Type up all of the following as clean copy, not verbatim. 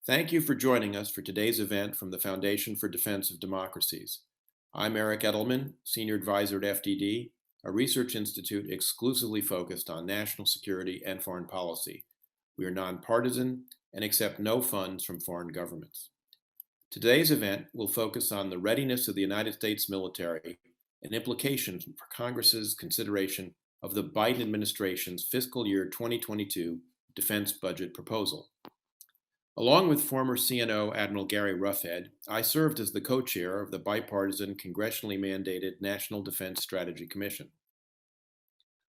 Thank you for joining us for today's event from the Foundation for Defense of Democracies. I'm Eric Edelman, Senior Advisor at FDD, a research institute exclusively focused on national security and foreign policy. We are nonpartisan and accept no funds from foreign governments. Today's event will focus on the readiness of the United States military and implications for Congress's consideration of the Biden administration's fiscal year 2022 defense budget proposal. Along with former CNO Admiral Gary Roughead, I served as the co-chair of the bipartisan, congressionally mandated National Defense Strategy Commission.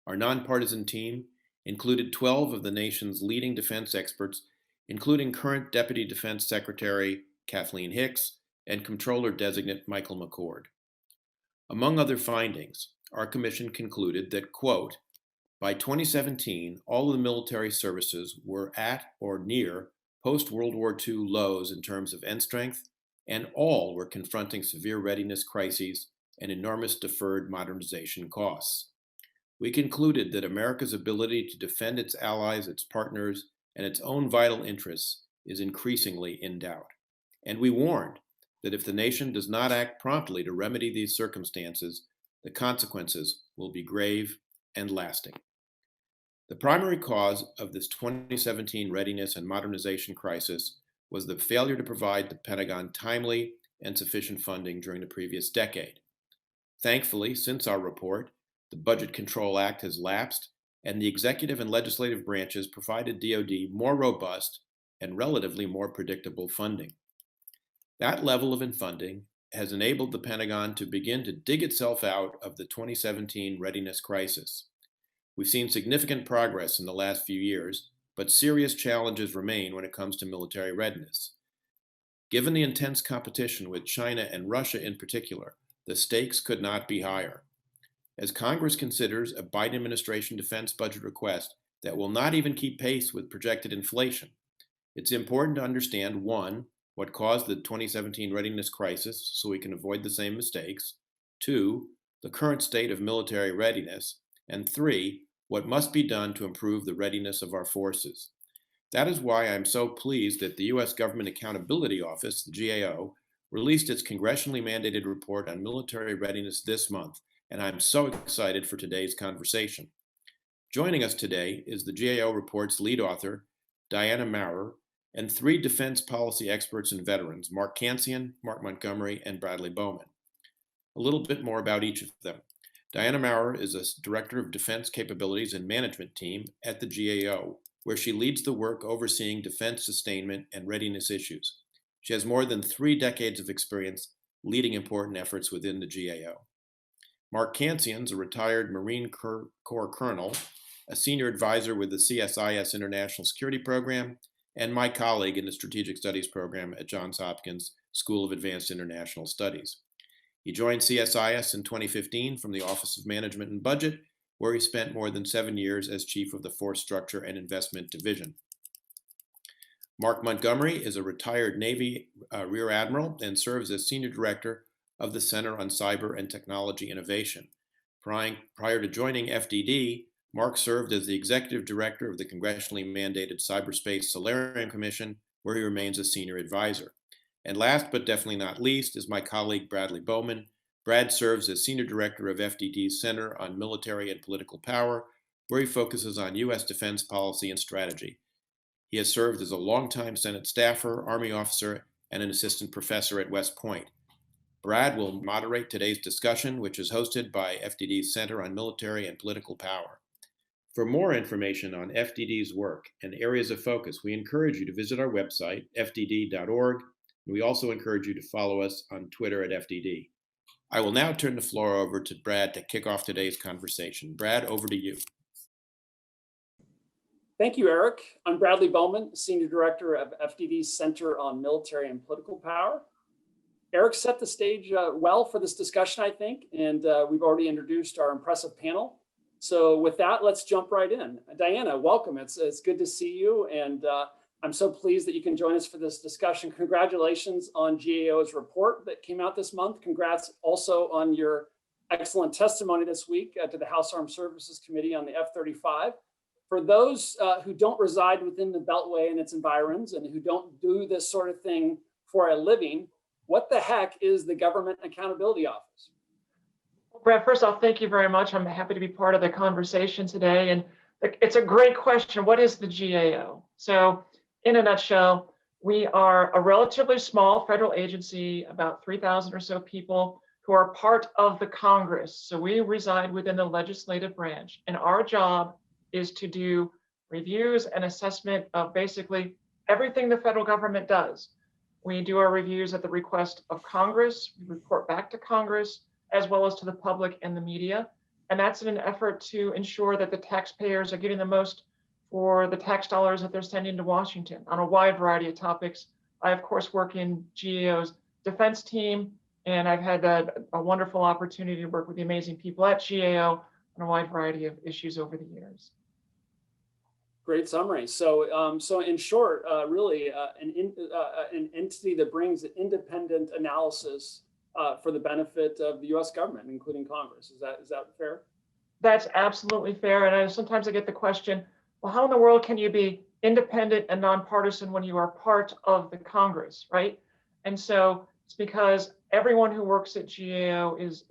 Our nonpartisan team included 12 of the nation's leading defense experts, including current Deputy Defense Secretary Kathleen Hicks and Comptroller-designate Michael McCord. Among other findings, our commission concluded that, quote, by 2017, all of the military services were at or near post-World War II lows in terms of end strength, and all were confronting severe readiness crises and enormous deferred modernization costs. We concluded that America's ability to defend its allies, its partners, and its own vital interests is increasingly in doubt. And we warned that if the nation does not act promptly to remedy these circumstances, the consequences will be grave and lasting. The primary cause of this 2017 readiness and modernization crisis was the failure to provide the Pentagon timely and sufficient funding during the previous decade. Thankfully, since our report, the Budget Control Act has lapsed, and the executive and legislative branches provided DoD more robust and relatively more predictable funding. That level of funding has enabled the Pentagon to begin to dig itself out of the 2017 readiness crisis. We've seen significant progress in the last few years, but serious challenges remain when it comes to military readiness. Given the intense competition with China and Russia in particular, the stakes could not be higher. As Congress considers a Biden administration defense budget request that will not even keep pace with projected inflation, it's important to understand, one, what caused the 2017 readiness crisis so we can avoid the same mistakes, two, the current state of military readiness, and three, what must be done to improve the readiness of our forces. That is why I'm so pleased that the U.S. Government Accountability Office, the GAO, released its congressionally mandated report on military readiness this month, and I'm so excited for today's conversation. Joining us today is the GAO report's lead author, Diana Maurer, and three defense policy experts and veterans, Mark Cancian, Mark Montgomery, and Bradley Bowman. A little bit more about each of them. Diana Maurer is a Director of Defense Capabilities and Management Team at the GAO, where she leads the work overseeing defense sustainment and readiness issues. She has more than 3 decades of experience leading important efforts within the GAO. Mark Cancian is a retired Marine Corps colonel, a senior advisor with the CSIS International Security Program, and my colleague in the Strategic Studies Program at Johns Hopkins School of Advanced International Studies. He joined CSIS in 2015 from the Office of Management and Budget, where he spent more than 7 years as chief of the Force Structure and Investment Division. Mark Montgomery is a retired Navy Rear Admiral and serves as senior director of the Center on Cyber and Technology Innovation. Prior to joining FDD, Mark served as the executive director of the congressionally mandated Cyberspace Solarium Commission, where he remains a senior advisor. And last but definitely not least is my colleague Bradley Bowman. Brad serves as Senior Director of FDD's Center on Military and Political Power, where he focuses on U.S. defense policy and strategy. He has served as a longtime Senate staffer, Army officer, and an assistant professor at West Point. Brad will moderate today's discussion, which is hosted by FDD's Center on Military and Political Power. For more information on FDD's work and areas of focus, we encourage you to visit our website, fdd.org. We also encourage you to follow us on Twitter at FDD. I will now turn the floor over to Brad to kick off today's conversation. Brad, over to you. Thank you, Eric. I'm Bradley Bowman, Senior Director of FDD's Center on Military and Political Power. Eric set the stage well for this discussion, I think, and we've already introduced our impressive panel. So with that, let's jump right in. Diana, welcome. It's good to see you, and I'm so pleased that you can join us for this discussion. Congratulations on GAO's report that came out this month. Congrats also on your excellent testimony this week to the House Armed Services Committee on the F-35. for those who don't reside within the Beltway and its environs and who don't do this sort of thing for a living, what the heck is the Government Accountability Office? Well, Brett, first off, thank you very much. I'm happy to be part of the conversation today. And it's a great question. What is the GAO? So in a nutshell, we are a relatively small federal agency, about 3,000 or so people who are part of the Congress. So we reside within the legislative branch, and our job is to do reviews and assessment of basically everything the federal government does. We do our reviews at the request of Congress, we report back to Congress, as well as to the public and the media. And that's in an effort to ensure that the taxpayers are getting the most for the tax dollars that they're sending to Washington on a wide variety of topics. I, of course, work in GAO's defense team, and I've had a wonderful opportunity to work with the amazing people at GAO on a wide variety of issues over the years. Great summary. So, so in short, really an entity that brings independent analysis for the benefit of the U.S. government, including Congress. Is that fair? That's absolutely fair. And sometimes I get the question, well, how in the world can you be independent and nonpartisan when you are part of the Congress, right? And so it's because everyone who works at GAO is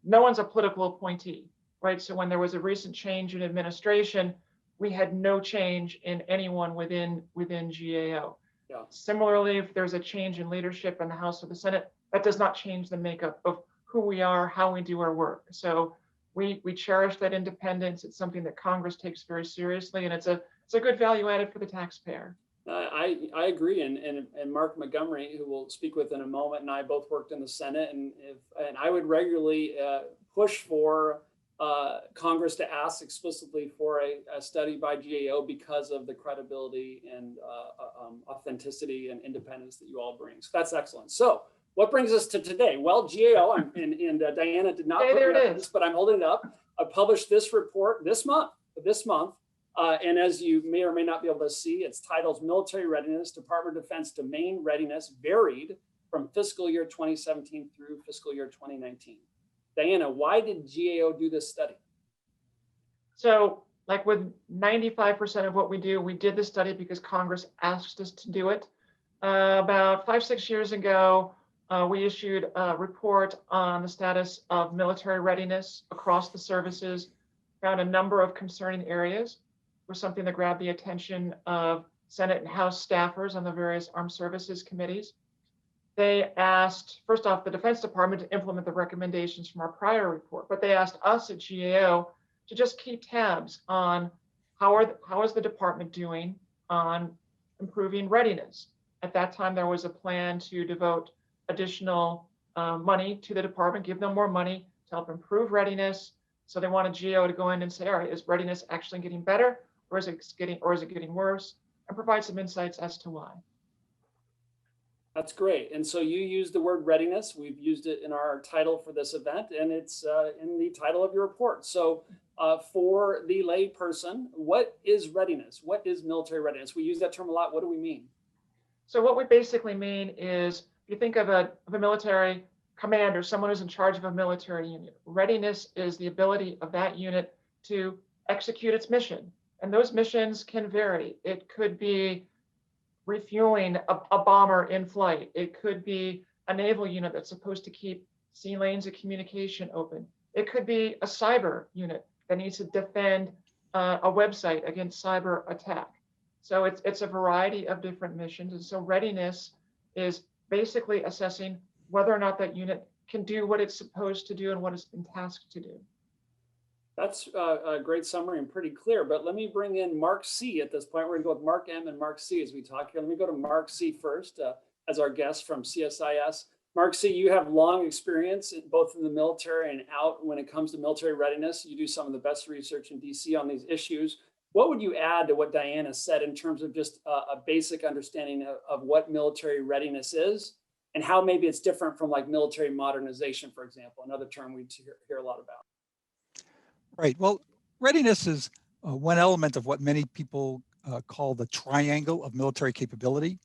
no one's a political appointee, right? So when there was a recent change in administration, we had no change in anyone within GAO. Yeah. Similarly, if there's a change in leadership in the House or the Senate, that does not change the makeup of who we are, how we do our work. So we cherish that independence. It's something that Congress takes very seriously, and it's a good value added for the taxpayer. I agree, and Mark Montgomery, who we'll speak with in a moment, and I both worked in the Senate, and I would regularly push for Congress to ask explicitly for a study by GAO because of the credibility and authenticity and independence that you all bring. So that's excellent. So what brings us to today? Well, GAO, and Diana did not put me up this, but I'm holding it up. I published this report this month, and as you may or may not be able to see, it's titled Military Readiness, Department of Defense Domain Readiness Varied from fiscal year 2017 through fiscal year 2019. Diana, why did GAO do this study? So like with 95% of what we do, we did this study because Congress asked us to do it. About 5-6 years ago, we issued a report on the status of military readiness across the services, found a number of concerning areas. It was something that grabbed the attention of Senate and House staffers on the various armed services committees. They asked, first off, the Defense Department to implement the recommendations from our prior report, but they asked us at GAO to just keep tabs on how is the department doing on improving readiness. At that time, there was a plan to devote additional money to the department, give them more money to help improve readiness. So they wanted GAO to go in and say, all right, is readiness actually getting better, or is it getting worse, and provide some insights as to why. That's great. And so you used the word readiness. We've used it in our title for this event, and it's in the title of your report. So for the lay person, what is readiness? What is military readiness? We use that term a lot. What do we mean? So what we basically mean is, if you think of a military commander, someone who's in charge of a military unit, readiness is the ability of that unit to execute its mission. And those missions can vary. It could be refueling a bomber in flight. It could be a naval unit that's supposed to keep sea lanes of communication open. It could be a cyber unit that needs to defend a website against cyber attack. So it's a variety of different missions. And so readiness is basically assessing whether or not that unit can do what it's supposed to do and what it's been tasked to do. That's a great summary and pretty clear, but let me bring in Mark C at this point. We're gonna go with Mark M and Mark C as we talk here. Let me go to Mark C first as our guest from CSIS. Mark C, you have long experience both in the military and out when it comes to military readiness. You do some of the best research in DC on these issues. What would you add to what Diana said in terms of just a basic understanding of what military readiness is and how maybe it's different from like military modernization, for example, another term we hear a lot about? Right. Well, readiness is one element of what many people call the triangle of military capability.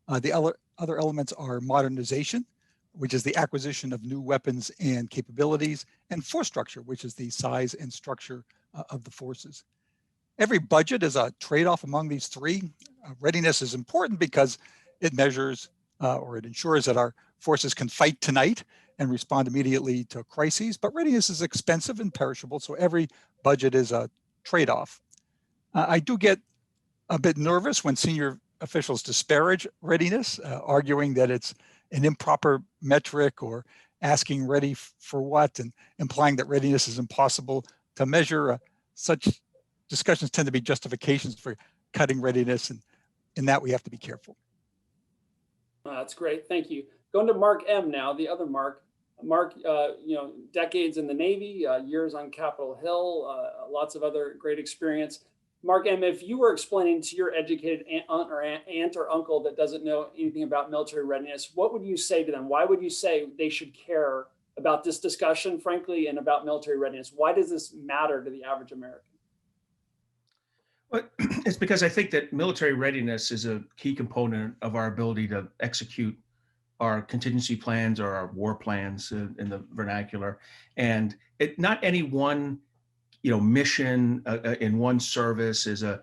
The other elements are modernization, which is the acquisition of new weapons and capabilities, and force structure, which is the size and structure of the forces. every budget is a trade-off among these three. Readiness is important because it measures or it ensures that our forces can fight tonight and respond immediately to crises, but readiness is expensive and perishable, so every budget is a trade-off. I do get a bit nervous when senior officials disparage readiness, arguing that it's an improper metric or asking ready for what and implying that readiness is impossible to measure. Such discussions tend to be justifications for cutting readiness, and in that we have to be careful. That's great, thank you. Going to Mark M now, the other Mark. Mark, decades in the Navy, years on Capitol Hill, lots of other great experience. Mark M, if you were explaining to your educated aunt or uncle that doesn't know anything about military readiness, what would you say to them? Why would you say they should care about this discussion, frankly, and about military readiness? Why does this matter to the average American? Well, it's because I think that military readiness is a key component of our ability to execute our contingency plans or our war plans in the vernacular. And not any one mission in one service can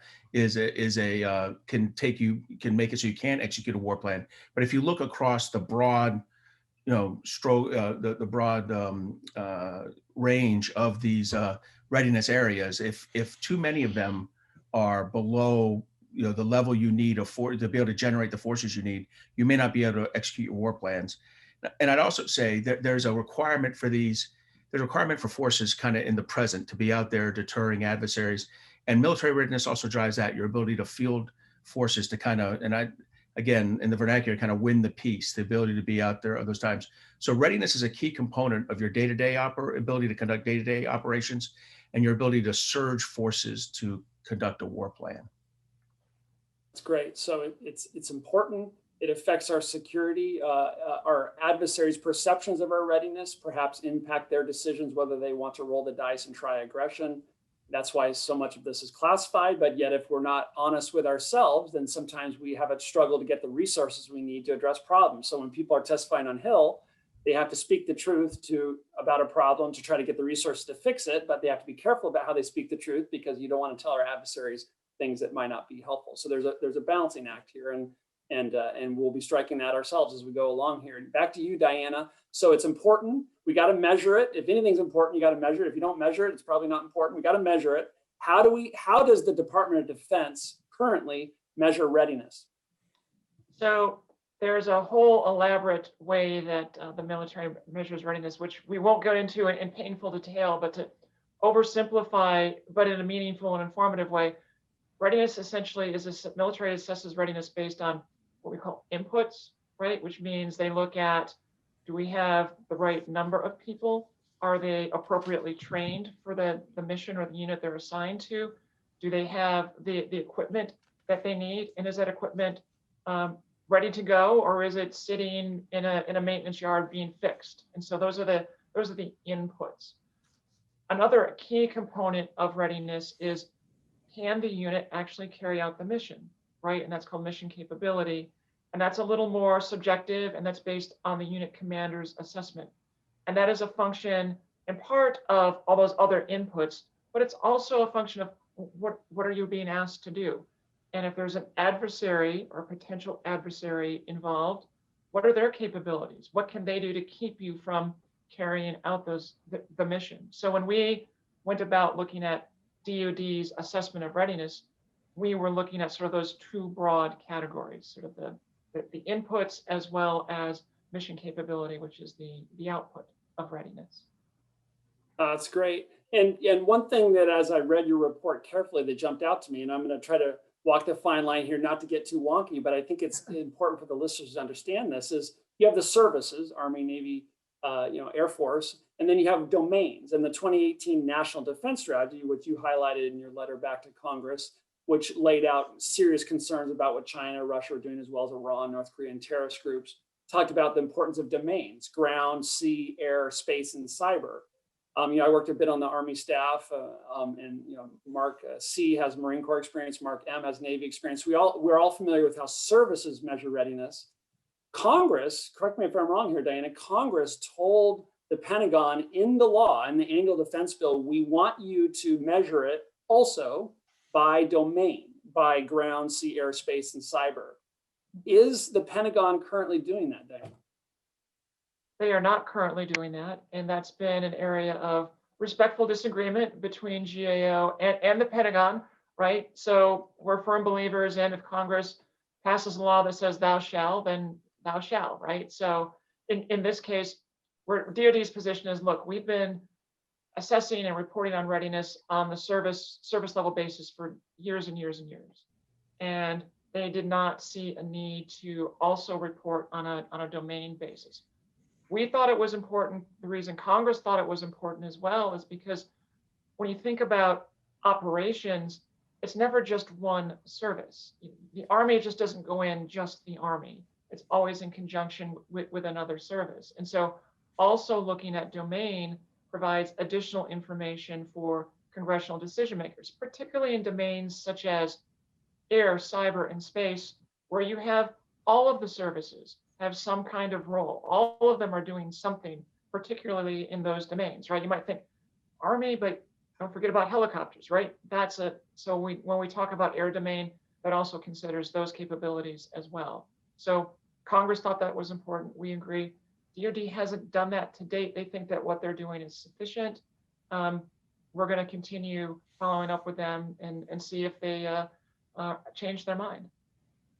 make it so you can't execute a war plan. But if you look across the broad, the broad range of these readiness areas, if too many of them are below the level you need to be able to generate the forces you need, you may not be able to execute your war plans. And I'd also say that there's a requirement for forces kind of in the present to be out there deterring adversaries. And military readiness also drives that, your ability to field forces to kind of, again, in the vernacular, kind of win the peace, the ability to be out there at those times. So readiness is a key component of your day-to-day ability to conduct day-to-day operations and your ability to surge forces to conduct a war plan. That's great. So it's important. It affects our security. Our adversaries' perceptions of our readiness perhaps impact their decisions whether they want to roll the dice and try aggression. That's why so much of this is classified. But yet, if we're not honest with ourselves, then sometimes we have a struggle to get the resources we need to address problems. So when people are testifying on Hill, they have to speak the truth about a problem to try to get the resources to fix it. But they have to be careful about how they speak the truth, because you don't want to tell our adversaries things that might not be helpful. So there's a balancing act here, and we'll be striking that ourselves as we go along here. And back to you, Diana. So it's important. We got to measure it. If anything's important, you got to measure it. If you don't measure it, it's probably not important. We got to measure it. How does the Department of Defense currently measure readiness? So there's a whole elaborate way that the military measures readiness, which we won't go into in painful detail, but to oversimplify, but in a meaningful and informative way, readiness essentially is military assesses readiness based on what we call inputs, right? Which means they look at, do we have the right number of people? Are they appropriately trained for the mission or the unit they're assigned to? Do they have the equipment that they need? And is that equipment ready to go, or is it sitting in a maintenance yard being fixed? And so those are the inputs. Another key component of readiness is, can the unit actually carry out the mission, right? And that's called mission capability. And that's a little more subjective, and that's based on the unit commander's assessment. And that is a function in part of all those other inputs, but it's also a function of what are you being asked to do? And if there's an adversary or potential adversary involved, what are their capabilities? What can they do to keep you from carrying out the mission? So when we went about looking at DoD's assessment of readiness, we were looking at sort of those two broad categories, sort of the inputs as well as mission capability, which is the output of readiness. That's great. And one thing that, as I read your report carefully, that jumped out to me, and I'm going to try to walk the fine line here, not to get too wonky, but I think it's important for the listeners to understand this, is you have the services, Army, Navy, Air Force, and then you have domains. And the 2018 National Defense Strategy, which you highlighted in your letter back to Congress, which laid out serious concerns about what China, Russia are doing, as well as Iran, North Korea, and terrorist groups, talked about the importance of domains: ground, sea, air, space, and cyber. I worked a bit on the Army staff, and Mark C has Marine Corps experience, Mark M has Navy experience. We're all familiar with how services measure readiness. Congress, correct me if I'm wrong here, Diana, Congress told the Pentagon in the law, in the annual defense bill, we want you to measure it also by domain, by ground, sea, air, space, and cyber. Is the Pentagon currently doing that, Diane? They are not currently doing that, and that's been an area of respectful disagreement between GAO and the Pentagon, right? So we're firm believers, and if Congress passes a law that says thou shall, then thou shall, right? So in this case, where DoD's position is, look, we've been assessing and reporting on readiness on the service level basis for years and years and years. And they did not see a need to also report on a domain basis. We thought it was important. The reason Congress thought it was important as well is because when you think about operations, it's never just one service. The Army just doesn't go in just the Army. It's always in conjunction with another service. And so also looking at domain provides additional information for congressional decision makers, particularly in domains such as air, cyber, and space, where you have all of the services have some kind of role. All of them are doing something, particularly in those domains, right? You might think Army, but don't forget about helicopters, right? So when we talk about air domain, that also considers those capabilities as well. So Congress thought that was important. We agree. DoD hasn't done that to date. They think that what they're doing is sufficient. We're going to continue following up with them and see if they change their mind.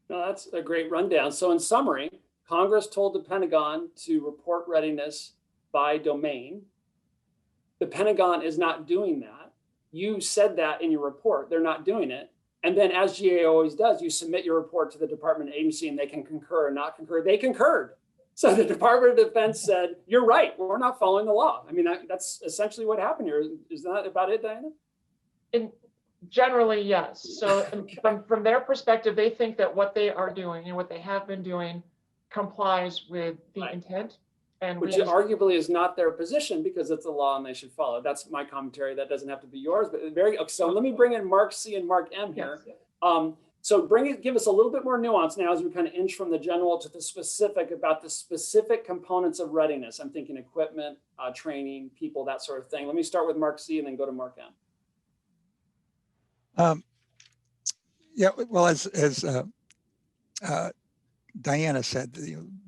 No, that's a great rundown. So in summary, Congress told the Pentagon to report readiness by domain. The Pentagon is not doing that. You said that in your report. They're not doing it. And then, as GAO always does, you submit your report to the department agency and they can concur or not concur. They concurred. So the Department of Defense said, you're right, we're not following the law. I mean, that's essentially what happened here. Is that about it, Diana? Generally, yes. So from their perspective, they think that what they are doing and what they have been doing complies with the intent. And which arguably is not their position because it's a law and they should follow. That's my commentary. That doesn't have to be yours, but so let me bring in Mark C and Mark M here. Yes. So give us a little bit more nuance now as we kind of inch from the general to the specific about the specific components of readiness. I'm thinking equipment, training, people, that sort of thing. Let me start with Mark C and then go to Mark M. Yeah, well, as Diana said,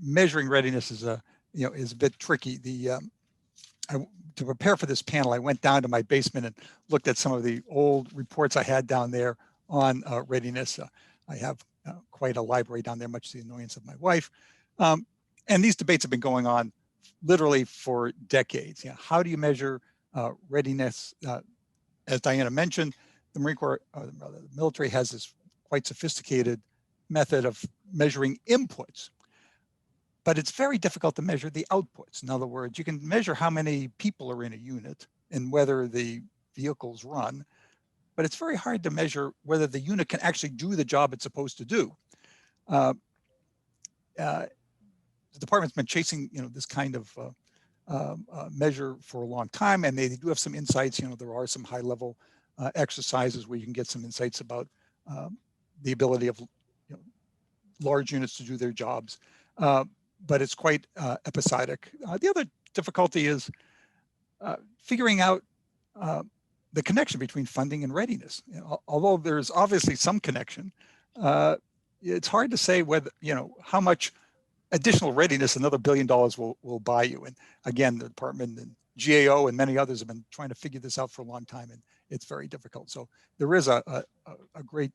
measuring readiness is a bit tricky. To prepare for this panel, I went down to my basement and looked at some of the old reports I had down there on readiness. I have quite a library down there, much to the annoyance of my wife. And these debates have been going on literally for decades. How do you measure readiness? As Diana mentioned, the Marine Corps, the military has this quite sophisticated method of measuring inputs, but it's very difficult to measure the outputs. In other words, you can measure how many people are in a unit and whether the vehicles run, but it's very hard to measure whether the unit can actually do the job it's supposed to do. The department's been chasing, this kind of measure for a long time, and they do have some insights. There are some high-level exercises where you can get some insights about the ability of large units to do their jobs, but it's quite episodic. The other difficulty is figuring out the connection between funding and readiness. Although there's obviously some connection, it's hard to say whether, how much additional readiness another $1 billion will buy you. And again, the department and GAO and many others have been trying to figure this out for a long time, and it's very difficult. So there is a great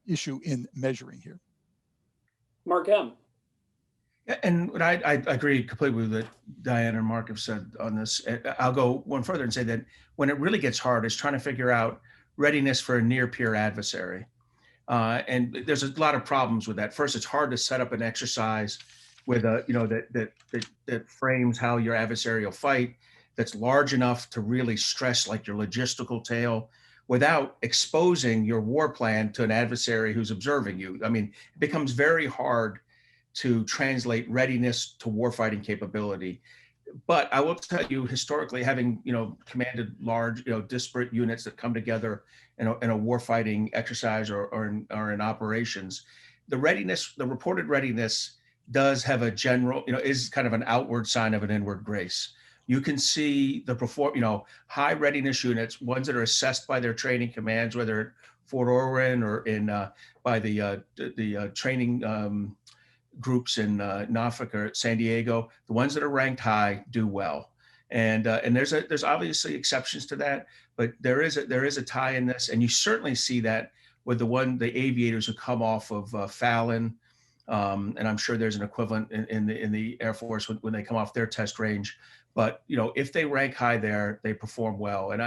issue in measuring here. Mark M. And I agree completely with what Diana and Mark have said on this. I'll go one further and say that when it really gets hard is trying to figure out readiness for a near peer adversary. And there's a lot of problems with that. First, it's hard to set up an exercise with that frames how your adversary will fight, that's large enough to really stress like your logistical tail without exposing your war plan to an adversary who's observing you. I mean, it becomes very hard to translate readiness to warfighting capability. But I will tell you, historically, having commanded large, disparate units that come together in a warfighting exercise or in operations, the reported readiness does have a general, is kind of an outward sign of an inward grace. You can see the high readiness units, ones that are assessed by their training commands, whether Fort Irwin or in by the training groups in Africa, San Diego, the ones that are ranked high do well. And there's obviously exceptions to that, but there is a tie in this, and you certainly see that with the aviators who come off of Fallon, and I'm sure there's an equivalent in the Air Force when they come off their test range. But if they rank high there, they perform well. And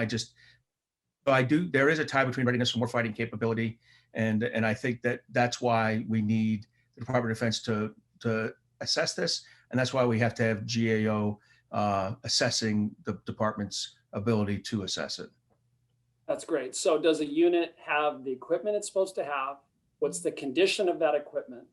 there is a tie between readiness and warfighting capability, and I think that's why we need the Department of Defense to assess this, and that's why we have to have GAO assessing the department's ability to assess it. That's great. So does a unit have the equipment it's supposed to have? What's the condition of that equipment?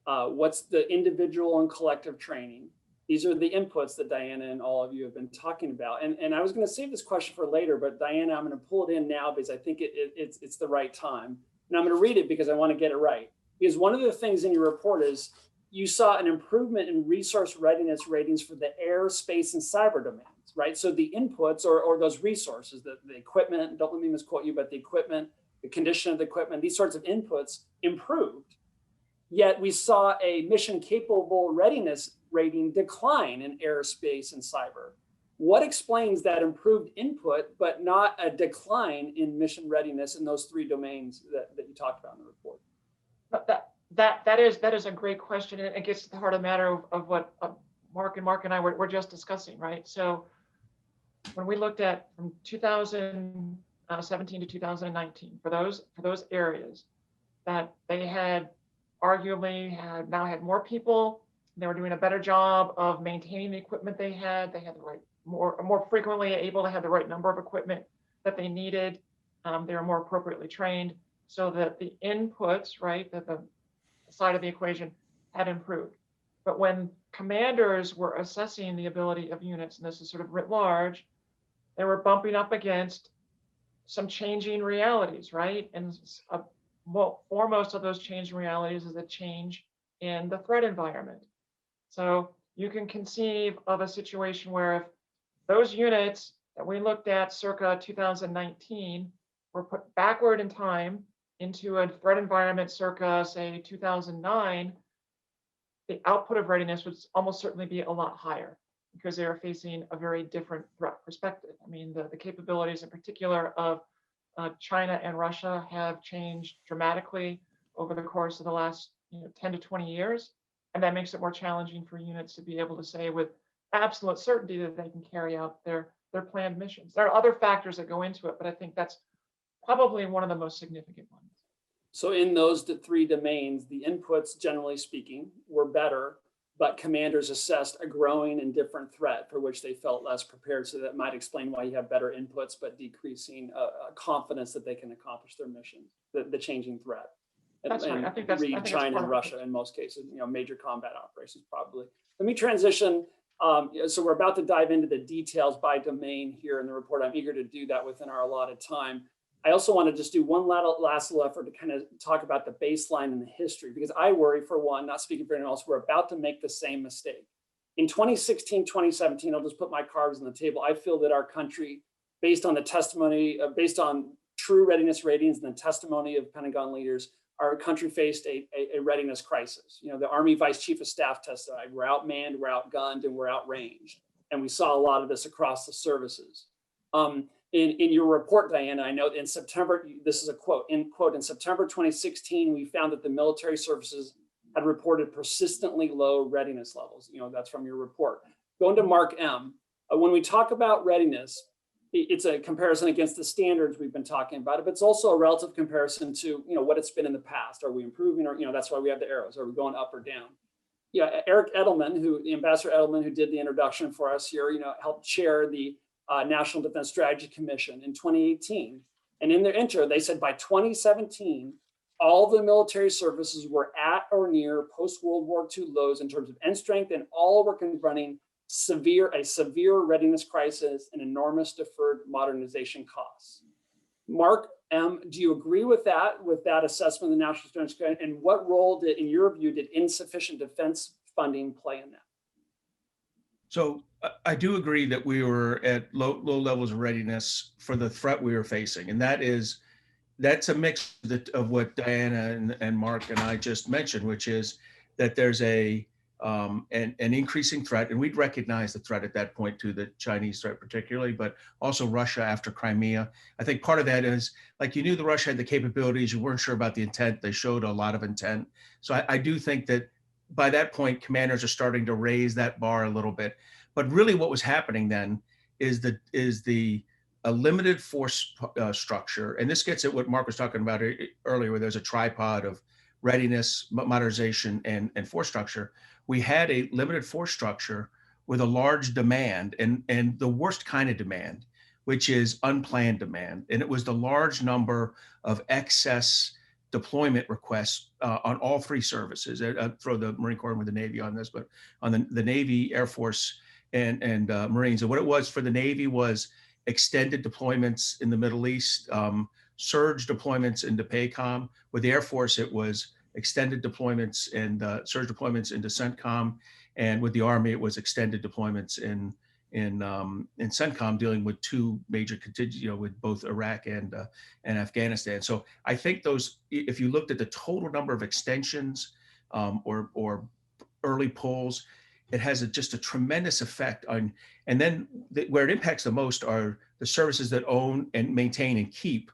What's the individual and collective training? These are the inputs that Diana and all of you have been talking about. And I was going to save this question for later, but Diana, I'm going to pull it in now because I think it's the right time. And I'm going to read it because I want to get it right. Because one of the things in your report is you saw an improvement in resource readiness ratings for the air, space, and cyber domains, right? So the inputs or those resources, the equipment, don't let me misquote you, but the equipment, the condition of the equipment, these sorts of inputs improved. Yet we saw a mission capable readiness rating decline in aerospace and cyber. What explains that improved input, but not a decline in mission readiness in those three domains that you talked about in the report? That is a great question, and it gets to the heart of the matter of what Mark and I were just discussing, right? So when we looked at from 2017 to 2019 for those areas that they had arguably now had more people, they were doing a better job of maintaining the equipment they had the right more frequently able to have the right number of equipment that they needed. They were more appropriately trained, so that the inputs, right, that the side of the equation had improved. But when commanders were assessing the ability of units, and this is sort of writ large, they were bumping up against some changing realities, right? And foremost of those changing realities is a change in the threat environment. So you can conceive of a situation where if those units that we looked at circa 2019 were put backward in time into a threat environment circa, say, 2009, the output of readiness would almost certainly be a lot higher because they are facing a very different threat perspective. I mean, the capabilities in particular of China and Russia have changed dramatically over the course of the last 10 to 20 years. And that makes it more challenging for units to be able to say with absolute certainty that they can carry out their planned missions. There are other factors that go into it, but I think that's probably one of the most significant ones. So in those three domains, the inputs, generally speaking, were better, but commanders assessed a growing and different threat for which they felt less prepared. So that might explain why you have better inputs, but decreasing confidence that they can accomplish their missions, the changing threat. That's right. I think that's China and Russia in most cases, major combat operations probably. Let me transition. So we're about to dive into the details by domain here in the report. I'm eager to do that within our allotted time. I also want to just do one last little effort to kind of talk about the baseline and the history, because I worry, for one, not speaking for anyone else, we're about to make the same mistake. In 2016, 2017, I'll just put my cards on the table. I feel that our country, based on the testimony, based on true readiness ratings and the testimony of Pentagon leaders, our country faced a readiness crisis. The Army Vice Chief of Staff testified, we're outmanned, we're outgunned, and we're outranged. And we saw a lot of this across the services. In your report, Diana, I know in September, this is a quote, in September 2016, we found that the military services had reported persistently low readiness levels. That's from your report. Going to Mark M, when we talk about readiness, it's a comparison against the standards we've been talking about, but it's also a relative comparison to what it's been in the past. Are we improving, or that's why we have the arrows? Are we going up or down? Eric Edelman, Ambassador Edelman, who did the introduction for us here, helped chair the National Defense Strategy Commission in 2018, and in their intro, they said by 2017, all the military services were at or near post-World War II lows in terms of end strength, and all were confronting a severe readiness crisis and enormous deferred modernization costs. Mark M, do you agree with that assessment of the National Defense Strategy, and what role in your view, did insufficient defense funding play in that? So I do agree that we were at low levels of readiness for the threat we were facing, and that is that's a mix of what Diana and Mark and I just mentioned, which is that there's an increasing threat, and we'd recognize the threat at that point to the Chinese threat particularly, but also Russia after Crimea. I think part of that is, like, you knew that Russia had the capabilities, you weren't sure about the intent. They showed a lot of intent. So I do think that by that point, commanders are starting to raise that bar a little bit. But really what was happening then is a limited force structure. And this gets at what Mark was talking about earlier, where there's a tripod of readiness, modernization, and force structure. We had a limited force structure with a large demand, and the worst kind of demand, which is unplanned demand. And it was the large number of excess deployment requests on all three services. I'd throw the Marine Corps with the Navy on this, but on the Navy, Air Force, and Marines. And what it was for the Navy was extended deployments in the Middle East, surge deployments into PACOM. With the Air Force, it was extended deployments and surge deployments into CENTCOM. And with the Army, it was extended deployments in CENTCOM, dealing with two major contingents, with both Iraq and Afghanistan. So I think those, if you looked at the total number of extensions or early pulls, it has just a tremendous effect on, and then where it impacts the most are the services that own and maintain and keep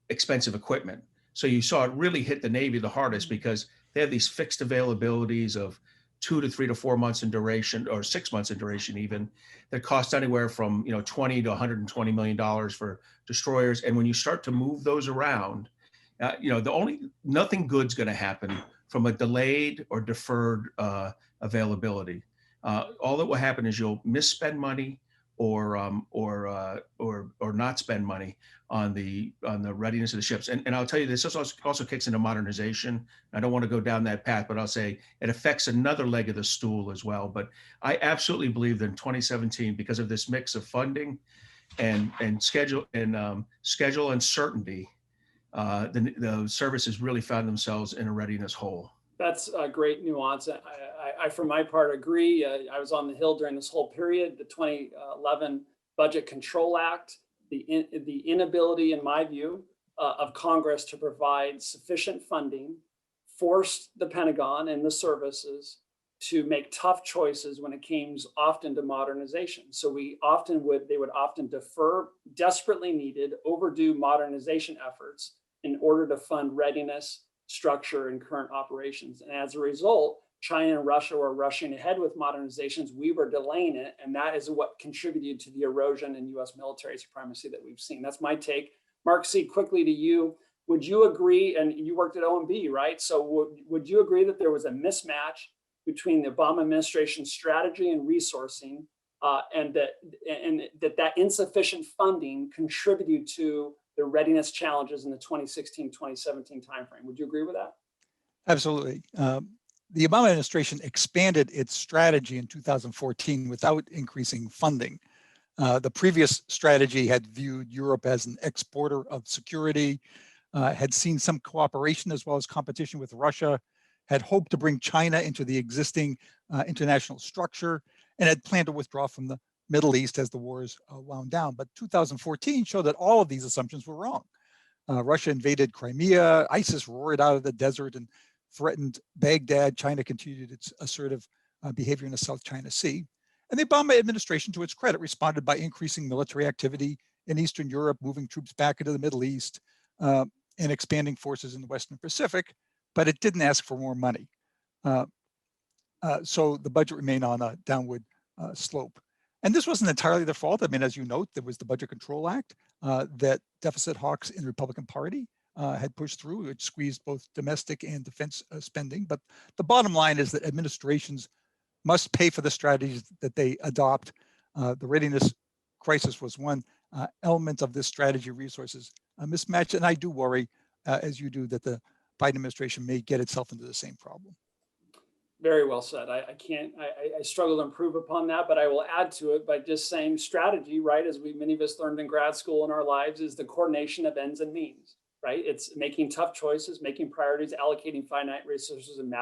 expensive equipment. So you saw it really hit the Navy the hardest because they have these fixed availabilities of 2 to 3 to 4 months in duration, or 6 months in duration even, that cost anywhere from 20 to $120 million for destroyers. And when you start to move those around, nothing good's going to happen from a delayed or deferred availability. All that will happen is you'll misspend money or not spend money on the readiness of the ships. And I'll tell you, this also kicks into modernization. I don't want to go down that path, but I'll say it affects another leg of the stool as well. But I absolutely believe that in 2017, because of this mix of funding and schedule uncertainty, the services really found themselves in a readiness hole. That's a great nuance. I for my part, agree. I was on the Hill during this whole period. The 2011 Budget Control Act, the inability, in my view, of Congress to provide sufficient funding forced the Pentagon and the services to make tough choices when it came often to modernization. So they would often defer desperately needed, overdue modernization efforts in order to fund readiness, structure, and current operations. And as a result, China and Russia were rushing ahead with modernizations. We were delaying it. And that is what contributed to the erosion in US military supremacy that we've seen. That's my take. Mark C., quickly to you. Would you agree, and you worked at OMB, right? So would you agree that there was a mismatch between the Obama administration strategy and resourcing, and that insufficient funding contributed to the readiness challenges in the 2016-2017 timeframe? Would you agree with that? Absolutely. The Obama administration expanded its strategy in 2014 without increasing funding. The previous strategy had viewed Europe as an exporter of security, had seen some cooperation as well as competition with Russia, had hoped to bring China into the existing international structure, and had planned to withdraw from the Middle East as the wars wound down. But 2014 showed that all of these assumptions were wrong. Russia invaded Crimea, ISIS roared out of the desert and threatened Baghdad. China continued its assertive behavior in the South China Sea. And the Obama administration, to its credit, responded by increasing military activity in Eastern Europe, moving troops back into the Middle East, and expanding forces in the Western Pacific, but it didn't ask for more money. So the budget remained on a downward slope. And this wasn't entirely their fault. I mean, as you note, there was the Budget Control Act that deficit hawks in the Republican Party had pushed through, which squeezed both domestic and defense spending. But the bottom line is that administrations must pay for the strategies that they adopt. The readiness crisis was one element of this strategy resources mismatch. And I do worry, as you do, that the Biden administration may get itself into the same problem. Very well said. I struggle to improve upon that, but I will add to it by just saying strategy, right? As many of us learned in grad school in our lives, is the coordination of ends and means, right? It's making tough choices, making priorities, allocating finite resources, and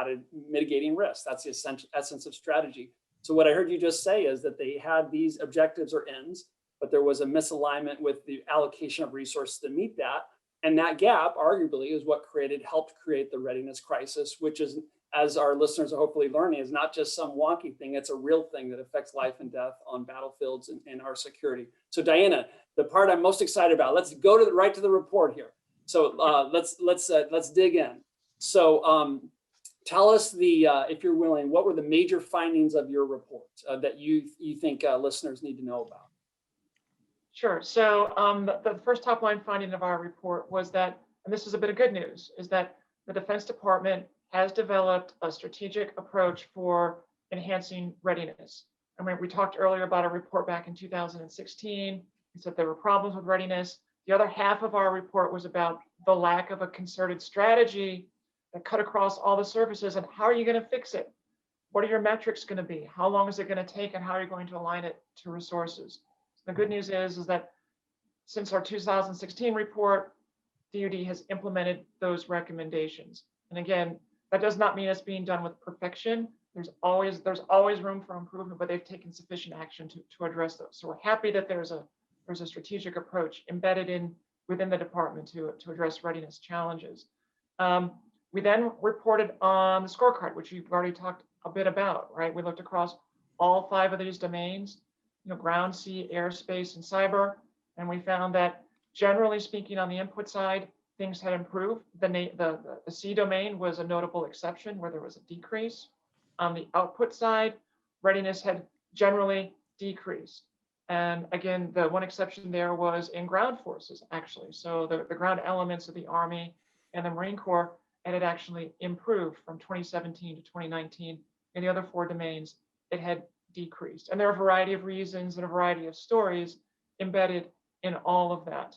mitigating risk. That's the essence of strategy. So what I heard you just say is that they had these objectives or ends, but there was a misalignment with the allocation of resources to meet that. And that gap, arguably, is what helped create the readiness crisis, which is, as our listeners are hopefully learning, is not just some wonky thing. It's a real thing that affects life and death on battlefields and our security. So Diana, the part I'm most excited about, let's go right to the report here. So let's dig in. So tell us if you're willing, what were the major findings of your report that you think listeners need to know about? Sure. So the first top line finding of our report was that, and this is a bit of good news, is that the Defense Department has developed a strategic approach for enhancing readiness. I mean, we talked earlier about a report back in 2016. We said there were problems with readiness. The other half of our report was about the lack of a concerted strategy that cut across all the services, and how are you going to fix it? What are your metrics going to be? How long is it going to take, and how are you going to align it to resources? The good news is that since our 2016 report, DoD has implemented those recommendations. And again, that does not mean it's being done with perfection. There's always room for improvement, but they've taken sufficient action to address those. So we're happy that there's a strategic approach embedded within the department to address readiness challenges. We then reported on the scorecard, which you've already talked a bit about, right? We looked across all 5 of these domains, ground, sea, airspace, and cyber. And we found that generally speaking, on the input side, things had improved. The sea domain was a notable exception where there was a decrease. On the output side, readiness had generally decreased. And again, the one exception there was in ground forces, actually. So the ground elements of the Army and the Marine Corps had actually improved from 2017 to 2019. In the other 4 domains, it had decreased. And there are a variety of reasons and a variety of stories embedded in all of that.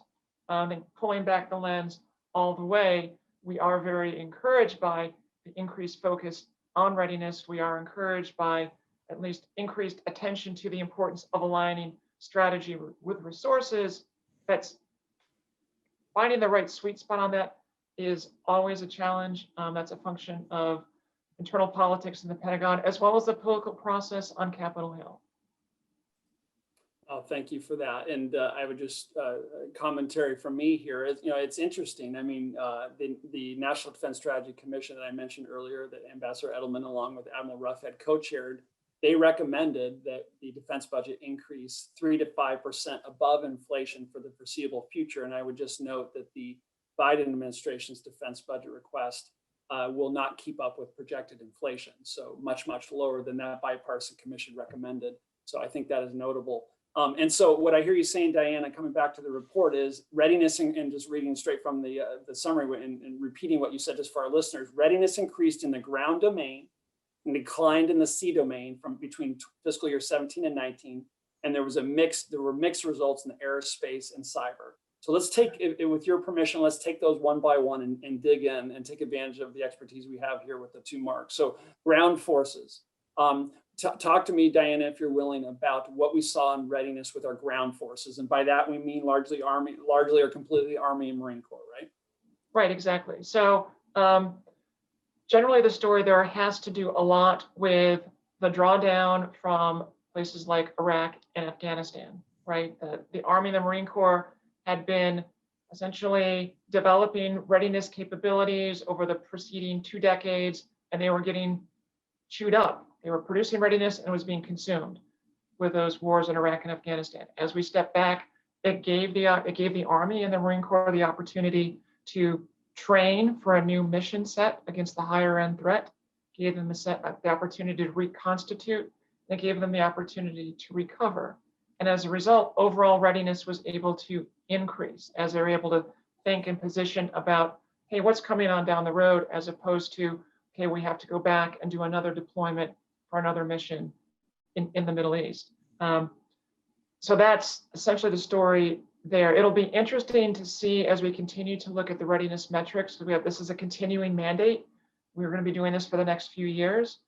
And pulling back the lens all the way, we are very encouraged by the increased focus on readiness. We are encouraged by at least increased attention to the importance of aligning strategy with resources. That's finding the right sweet spot on that is always a challenge. That's a function of internal politics in the Pentagon, as well as the political process on Capitol Hill. Oh, thank you for that. And I would just commentary from me here. It's interesting. I mean, the National Defense Strategy Commission that I mentioned earlier, that Ambassador Edelman, along with Admiral Ruff, had co-chaired, they recommended that the defense budget increase 3 to 5% above inflation for the foreseeable future. And I would just note that the Biden administration's defense budget request will not keep up with projected inflation. So much, much lower than that bipartisan commission recommended. So I think that is notable. And so what I hear you saying, Diana, coming back to the report, is readiness, and just reading straight from the summary and repeating what you said just for our listeners, readiness increased in the ground domain and declined in the sea domain from between fiscal year 17 and 19. And there were mixed results in the aerospace and cyber. So let's take, with your permission, let's take those one by one and dig in and take advantage of the expertise we have here with the 2 marks. So ground forces. Talk to me, Diana, if you're willing, about what we saw in readiness with our ground forces. And by that, we mean largely or completely Army and Marine Corps, right? Right, exactly. So generally the story there has to do a lot with the drawdown from places like Iraq and Afghanistan, right? The Army and the Marine Corps had been essentially developing readiness capabilities over the preceding 2 decades, and they were getting chewed up. They were producing readiness and it was being consumed with those wars in Iraq and Afghanistan. As we step back, it gave the Army and the Marine Corps the opportunity to train for a new mission set against the higher end threat, gave them the opportunity to reconstitute, and gave them the opportunity to recover. And as a result, overall readiness was able to increase as they're able to think and position about, hey, what's coming on down the road, as opposed to, okay, we have to go back and do another deployment for another mission in the Middle East. So that's essentially the story there. It'll be interesting to see as we continue to look at the readiness metrics. This is a continuing mandate. We're going to be doing this for the next few years.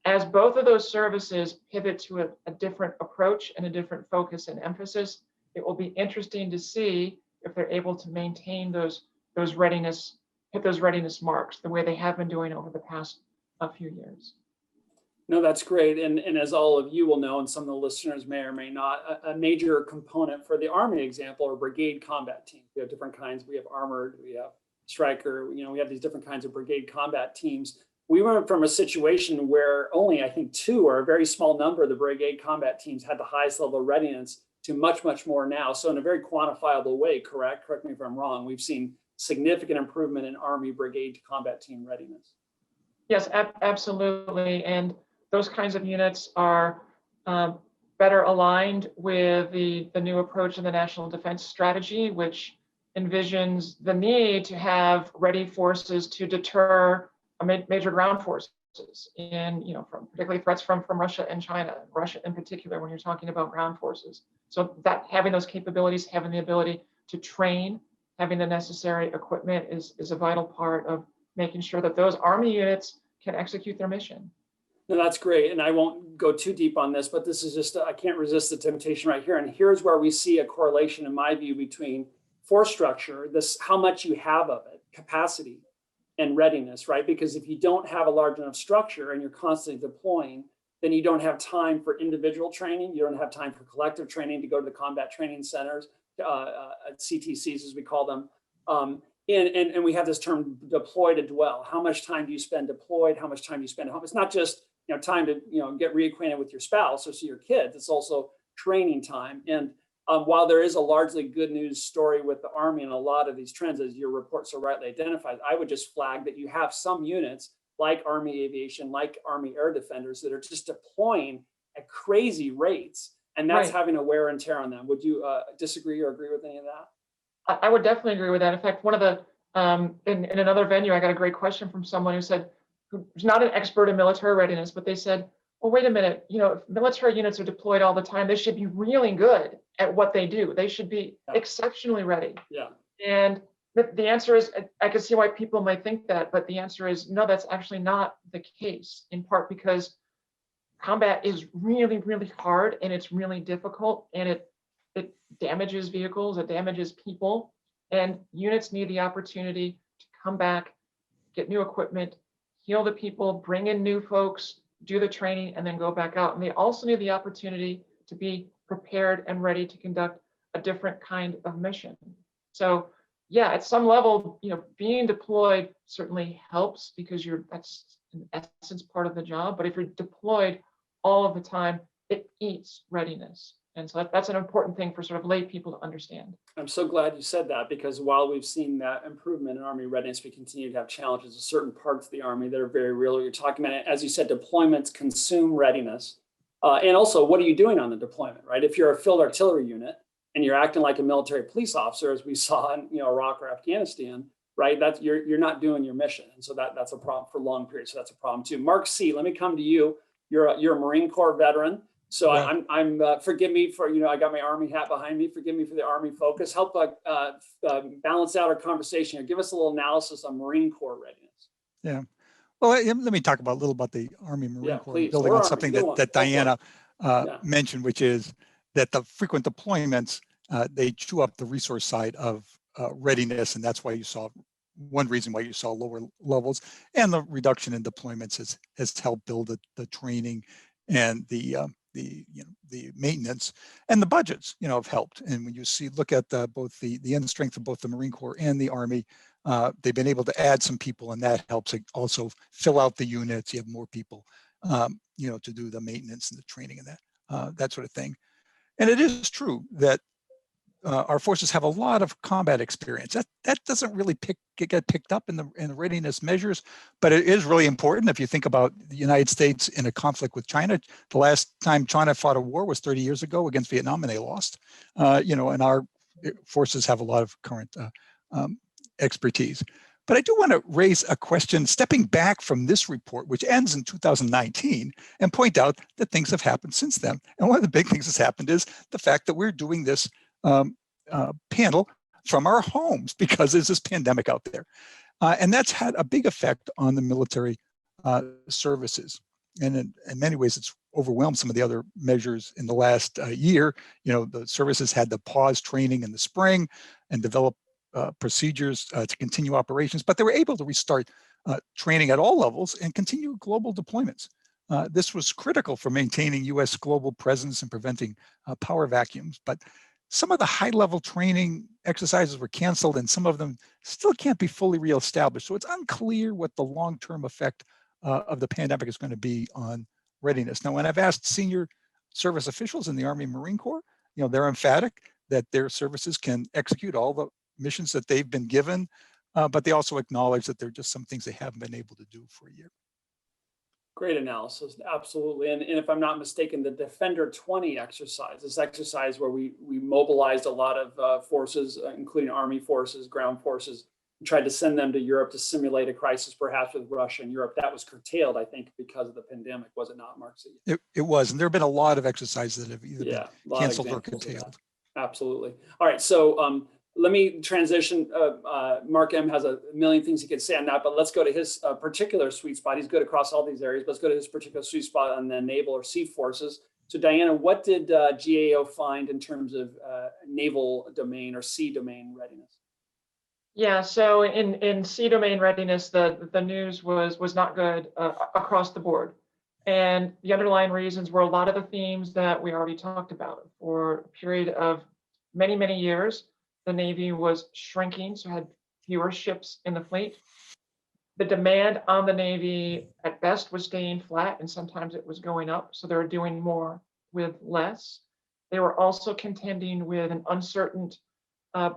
As both of those services pivot to a different approach and a different focus and emphasis, it will be interesting to see if they're able to maintain those readiness marks the way they have been doing over the past few years. No, that's great. And as all of you will know, and some of the listeners may or may not, a major component for the Army example are brigade combat teams. We have different kinds. We have armored, we have striker, we have these different kinds of brigade combat teams. We went from a situation where only, I think, 2 or a very small number of the brigade combat teams had the highest level of readiness to much, much more now. So in a very quantifiable way, correct me if I'm wrong, we've seen significant improvement in Army brigade combat team readiness. Yes, absolutely. And those kinds of units are better aligned with the new approach in the National Defense Strategy, which envisions the need to have ready forces to deter major ground forces in, from particularly threats from Russia and China, Russia in particular, when you're talking about ground forces. So that having those capabilities, having the ability to train, having the necessary equipment is a vital part of making sure that those Army units can execute their mission. No, that's great. And I won't go too deep on this, but this is just, I can't resist the temptation right here. And here's where we see a correlation, in my view, between force structure, how much you have of it, capacity, and readiness, right? Because if you don't have a large enough structure and you're constantly deploying, then you don't have time for individual training. You don't have time for collective training to go to the combat training centers, CTCs as we call them. And we have this term deploy to dwell. How much time do you spend deployed? How much time do you spend at home? It's not just time to get reacquainted with your spouse or see your kids. It's also training time. And while there is a largely good news story with the Army and a lot of these trends, as your report so rightly identifies, I would just flag that you have some units like Army Aviation, like Army Air Defenders, that are just deploying at crazy rates, and that's having a wear and tear on them. Would you disagree or agree with any of that? I would definitely agree with that. In fact, one of the in another venue, I got a great question from someone who said, who's not an expert in military readiness, but they said, well, wait a minute, if military units are deployed all the time, they should be really good at what they do. They should be exceptionally ready. Yeah. And the answer is, I can see why people might think that, but the answer is no, that's actually not the case, in part because combat is really, really hard and it's really difficult, and it damages vehicles, it damages people, and units need the opportunity to come back, get new equipment, heal the people, bring in new folks, do the training, and then go back out. And they also need the opportunity to be prepared and ready to conduct a different kind of mission. So yeah, at some level, being deployed certainly helps because that's in essence part of the job. But if you're deployed all of the time, it eats readiness. And so that's an important thing for sort of lay people to understand. I'm so glad you said that, because while we've seen that improvement in Army readiness, we continue to have challenges in certain parts of the Army that are very real. You're talking about, as you said, deployments consume readiness. And also, what are you doing on the deployment, right? If you're a field artillery unit and you're acting like a military police officer, as we saw in Iraq or Afghanistan, right? You're not doing your mission. And so that's a problem for long periods. So that's a problem too. Mark C., let me come to you. You're a Marine Corps veteran. So yeah. I'm forgive me for, I got my Army hat behind me. Forgive me for the Army focus. Help balance out our conversation here. Give us a little analysis on Marine Corps readiness. Yeah. Well, let me talk a little about the Army Marine Corps, please. building on something that Diana mentioned, which is that the frequent deployments, they chew up the resource side of readiness. And that's why one reason why you saw lower levels, and the reduction in deployments has helped build the training and the maintenance, and the budgets, have helped. And when you look at both the end strength of both the Marine Corps and the Army, they've been able to add some people, and that helps also fill out the units. You have more people, to do the maintenance and the training and that sort of thing. And it is true that our forces have a lot of combat experience. That doesn't really get picked up in the readiness measures, but it is really important. If you think about the United States in a conflict with China, the last time China fought a war was 30 years ago against Vietnam, and they lost. And our forces have a lot of current expertise. But I do want to raise a question, stepping back from this report, which ends in 2019, and point out that things have happened since then. And one of the big things that's happened is the fact that we're doing this panel from our homes because there's this pandemic out there. And that's had a big effect on the military services. And in many ways, it's overwhelmed some of the other measures in the last year. The services had to pause training in the spring and develop procedures to continue operations, but they were able to restart training at all levels and continue global deployments. This was critical for maintaining U.S. global presence and preventing power vacuums. But some of the high-level training exercises were canceled, and some of them still can't be fully reestablished. So it's unclear what the long-term effect of the pandemic is going to be on readiness. Now, when I've asked senior service officials in the Army and Marine Corps, they're emphatic that their services can execute all the missions that they've been given, but they also acknowledge that there are just some things they haven't been able to do for a year. Great analysis, absolutely. And if I'm not mistaken, the Defender 20 exercise, this exercise where we mobilized a lot of forces, including Army forces, ground forces, and tried to send them to Europe to simulate a crisis, perhaps with Russia and Europe. That was curtailed, I think, because of the pandemic, was it not, Mark? It was, and there have been a lot of exercises that have either been canceled or curtailed. Absolutely. All right, so let me transition. Mark M has a million things he could say on that, but let's go to his particular sweet spot. He's good across all these areas. Let's go to his particular sweet spot on the naval or sea forces. So Diana, what did GAO find in terms of naval domain or sea domain readiness? Yeah, so in sea domain readiness, the news was not good across the board. And the underlying reasons were a lot of the themes that we already talked about. For a period of many, many years, the Navy was shrinking, so had fewer ships in the fleet. The demand on the Navy at best was staying flat, and sometimes it was going up, so they were doing more with less. They were also contending with an uncertain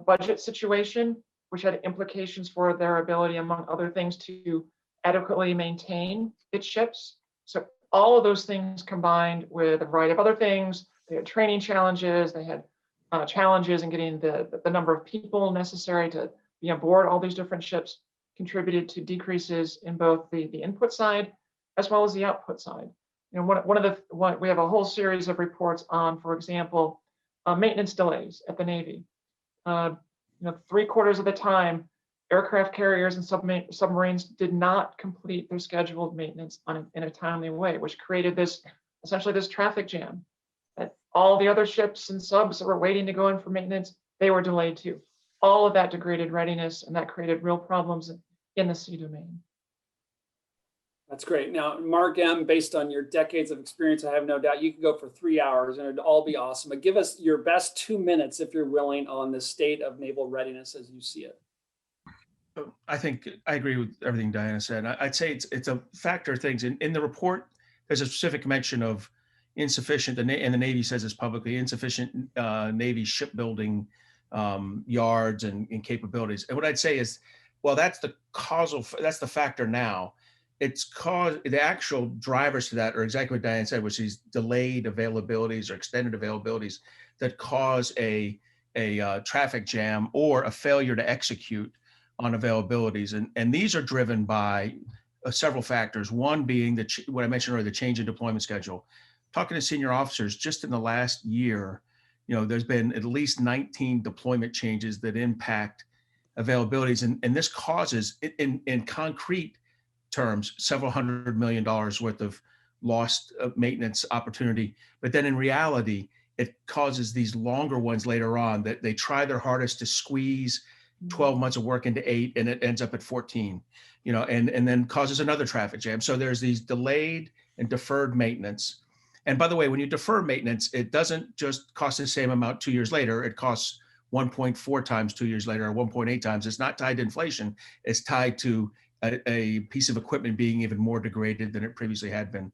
budget situation, which had implications for their ability, among other things, to adequately maintain its ships. So all of those things combined with a variety of other things. They had training challenges, they had challenges in getting the number of people necessary to be on board all these different ships, contributed to decreases in both the input side as well as the output side. We have a whole series of reports on, for example, maintenance delays at the Navy. 3/4 of the time, aircraft carriers and submarines did not complete their scheduled maintenance in a timely way, which created essentially this traffic jam. That all the other ships and subs that were waiting to go in for maintenance, they were delayed too. All of that degraded readiness, and that created real problems in the sea domain. That's great. Now, Mark M., based on your decades of experience, I have no doubt you could go for 3 hours and it'd all be awesome. But give us your best 2 minutes, if you're willing, on the state of naval readiness as you see it. I think I agree with everything Diana said. I'd say it's a factor of things. In the report, there's a specific mention of insufficient, and the Navy says this publicly, insufficient Navy shipbuilding yards and capabilities. And what I'd say is, well, that's the factor now. It's caused, the actual drivers to that are exactly what Diane said, which is delayed availabilities or extended availabilities that cause a traffic jam or a failure to execute on availabilities. And these are driven by several factors. One being what I mentioned earlier, the change in deployment schedule. Talking to senior officers, just in the last year, there's been at least 19 deployment changes that impact availabilities. And this causes, in concrete terms, several $100 million worth of lost maintenance opportunity. But then in reality, it causes these longer ones later on that they try their hardest to squeeze 12 months of work into 8, and it ends up at 14, and then causes another traffic jam. So there's these delayed and deferred maintenance. And by the way, when you defer maintenance, it doesn't just cost the same amount 2 years later. It costs 1.4 times 2 years later, or 1.8 times. It's not tied to inflation. It's tied to a piece of equipment being even more degraded than it previously had been.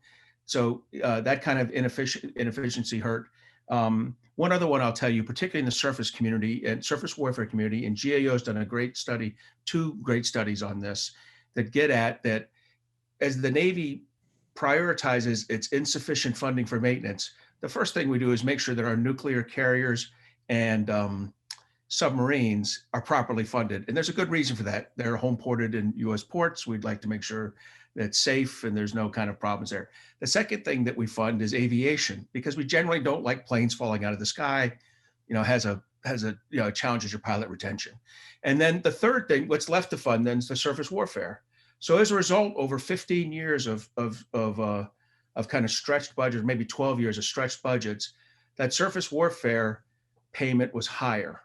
So that kind of inefficiency hurt. One other one I'll tell you, particularly in the surface community and surface warfare community, and GAO has done a great study, 2 great studies on this, that get at that as the Navy prioritizes its insufficient funding for maintenance, the first thing we do is make sure that our nuclear carriers and submarines are properly funded. And there's a good reason for that. They're home ported in US ports. We'd like to make sure that it's safe and there's no kind of problems there. The second thing that we fund is aviation, because we generally don't like planes falling out of the sky. Challenges your pilot retention. And then the third thing, what's left to fund then is the surface warfare. So as a result, over 15 years of kind of stretched budgets, maybe 12 years of stretched budgets, that surface warfare payment was higher.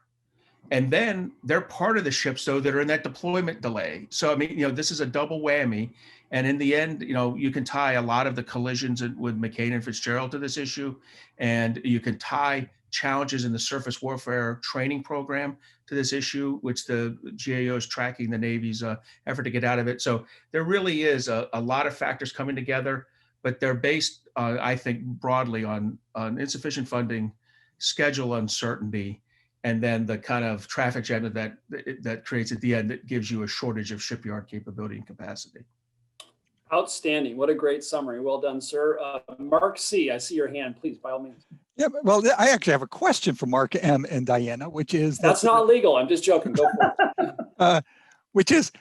And then they're part of the ships, though, that are in that deployment delay. So, I mean, this is a double whammy. And in the end, you can tie a lot of the collisions with McCain and Fitzgerald to this issue, and you can tie challenges in the surface warfare training program to this issue, which the GAO is tracking the Navy's effort to get out of it. So there really is a lot of factors coming together, but they're based, I think, broadly on insufficient funding, schedule uncertainty, and then the kind of traffic jam that creates at the end that gives you a shortage of shipyard capability and capacity. Outstanding. What a great summary. Well done, sir. Mark C., I see your hand. Please, by all means. Yeah, well, I actually have a question for Mark M. and Diana, which is that's not legal. I'm just joking. Go for it. Which is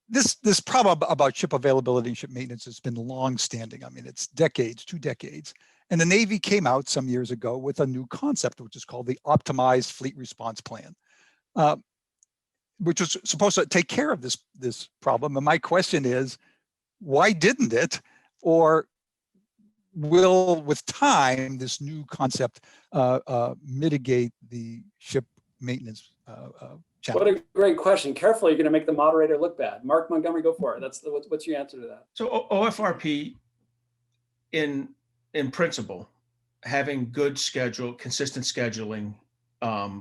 this problem about ship availability and ship maintenance has been long-standing. I mean, it's decades, 2 decades. And the Navy came out some years ago with a new concept, which is called the Optimized Fleet Response Plan, which was supposed to take care of this problem. And my question is, why didn't it? Or will, with time, this new concept mitigate the ship maintenance challenge? What a great question. Carefully, you're going to make the moderator look bad. Mark Montgomery, go for it. What's your answer to that? So OFRP, in principle, having good schedule, consistent scheduling,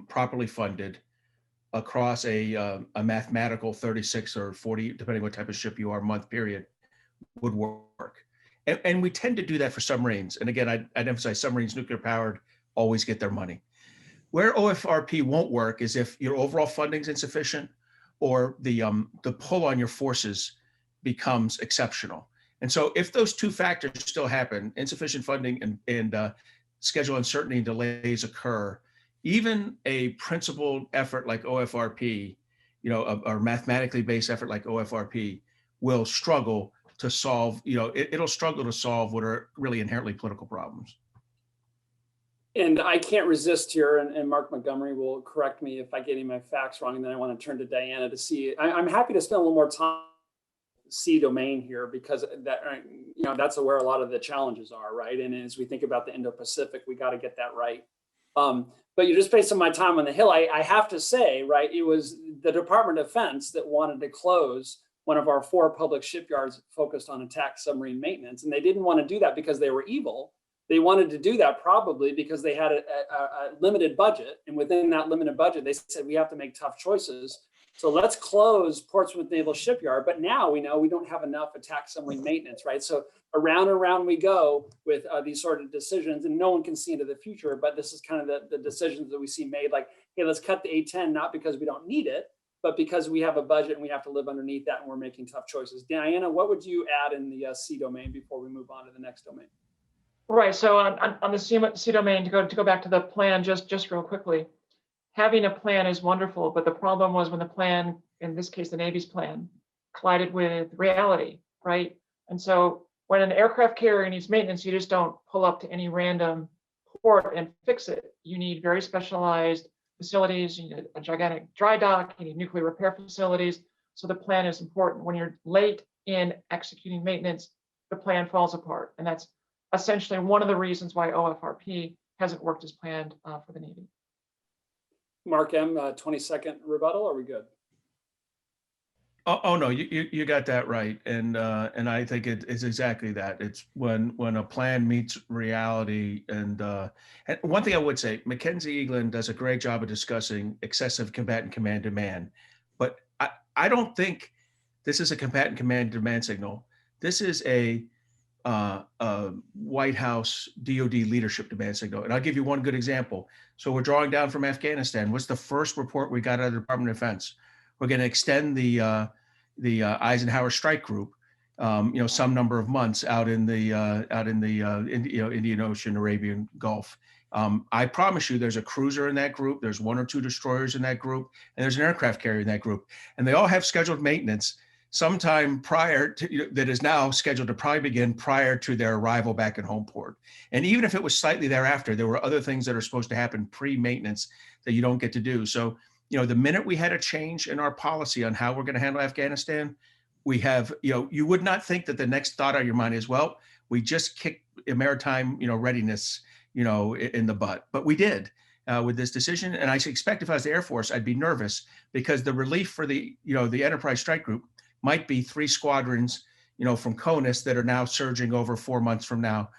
properly funded across a mathematical 36 or 40, depending what type of ship you are, month period, would work. And we tend to do that for submarines. And again, I'd emphasize submarines, nuclear powered, always get their money. Where OFRP won't work is if your overall funding is insufficient or the pull on your forces becomes exceptional. And so if those two factors still happen, insufficient funding and schedule uncertainty and delays occur, even a principled effort like OFRP, or mathematically based effort like OFRP will struggle to solve, it'll struggle to solve what are really inherently political problems. And I can't resist here, and Mark Montgomery will correct me if I get any of my facts wrong, and then I want to turn to Diana to see. I'm happy to spend a little more time C domain here because that's where a lot of the challenges are, right? And as we think about the Indo-Pacific, we got to get that right. But you just based on my time on the Hill, I have to say, right, it was the Department of Defense that wanted to close one of our 4 public shipyards focused on attack submarine maintenance. And they didn't want to do that because they were evil. They wanted to do that probably because they had a limited budget. And within that limited budget, they said, we have to make tough choices. So let's close Portsmouth Naval Shipyard. But now we know we don't have enough attack submarine maintenance, right? So around and around we go with these sort of decisions, and no one can see into the future. But this is kind of the decisions that we see made, like, hey, let's cut the A-10, not because we don't need it, but because we have a budget and we have to live underneath that, and we're making tough choices. Diana, what would you add in the C domain before we move on to the next domain? Right. So on the C domain, to go back to the plan, just real quickly, having a plan is wonderful, but the problem was when the plan, in this case, the Navy's plan, collided with reality, right? And so when an aircraft carrier needs maintenance, you just don't pull up to any random port and fix it. You need very specialized facilities. You need a gigantic dry dock. You need nuclear repair facilities. So the plan is important. When you're late in executing maintenance, the plan falls apart, and that's essentially one of the reasons why OFRP hasn't worked as planned for the Navy. Mark M., 20-second rebuttal. Are we good? Oh no, you got that right, and I think it's exactly that. It's when a plan meets reality, and one thing I would say, Mackenzie Eaglen does a great job of discussing excessive combatant command demand, but I don't think this is a combatant command demand signal. This is a White House DoD leadership demand signal, and I'll give you one good example. So we're drawing down from Afghanistan. What's the first report we got out of the Department of Defense? We're going to extend the Eisenhower Strike Group, some number of months out in the Indian Ocean, Arabian Gulf. I promise you, there's a cruiser in that group. There's 1 or 2 destroyers in that group, and there's an aircraft carrier in that group, and they all have scheduled maintenance sometime prior to that is now scheduled to probably begin prior to their arrival back in home port. And even if it was slightly thereafter, there were other things that are supposed to happen pre-maintenance that you don't get to do. So, the minute we had a change in our policy on how we're going to handle Afghanistan, we have, you would not think that the next thought on your mind is, well, we just kicked maritime, readiness, in the butt, but we did with this decision. And I expect if I was the Air Force, I'd be nervous because the relief for the Enterprise Strike Group might be 3 squadrons, from CONUS that are now surging over 4 months from now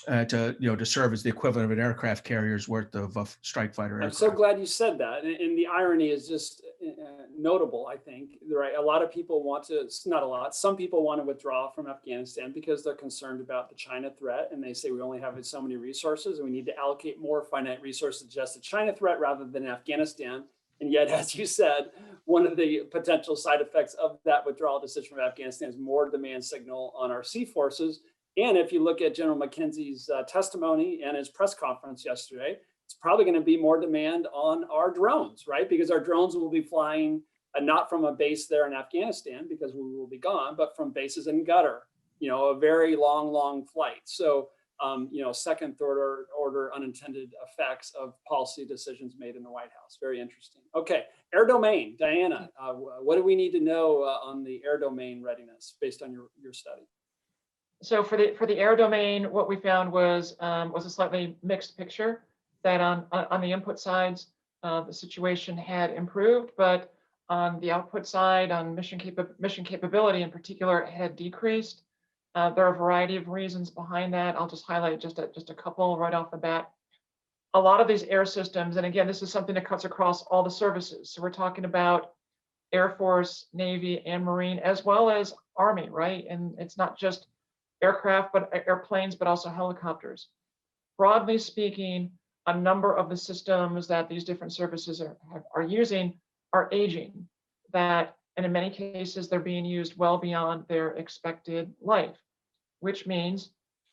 to serve as the equivalent of an aircraft carrier's worth of strike fighter I'm aircraft. so glad you said that. And the irony is just notable, I think. Right? A lot of people want to, not a lot, some people want to withdraw from Afghanistan because they're concerned about the China threat. And they say we only have so many resources and we need to allocate more finite resources just to China threat rather than Afghanistan. And yet, as you said, one of the potential side effects of that withdrawal decision from Afghanistan is more demand signal on our sea forces. And if you look at General McKenzie's testimony and his press conference yesterday, it's probably going to be more demand on our drones, right? Because our drones will be flying not from a base there in Afghanistan because we will be gone, but from bases in Qatar, a very long flight. So, second, third order unintended effects of policy decisions made in the White House. Very interesting. Okay, air domain. Diana, what do we need to know on the air domain readiness based on your study? So for the air domain, what we found was a slightly mixed picture. That on the input sides, the situation had improved, but on the output side, on mission capability in particular, it had decreased. There are a variety of reasons behind that. I'll just highlight just a couple right off the bat. A lot of these air systems, and again, this is something that cuts across all the services. So we're talking about Air Force, Navy, and Marine, as well as Army, right? And it's not just aircraft, but airplanes, but also helicopters. Broadly speaking, a number of the systems that these different services are using are aging, and in many cases, they're being used well beyond their expected life, which means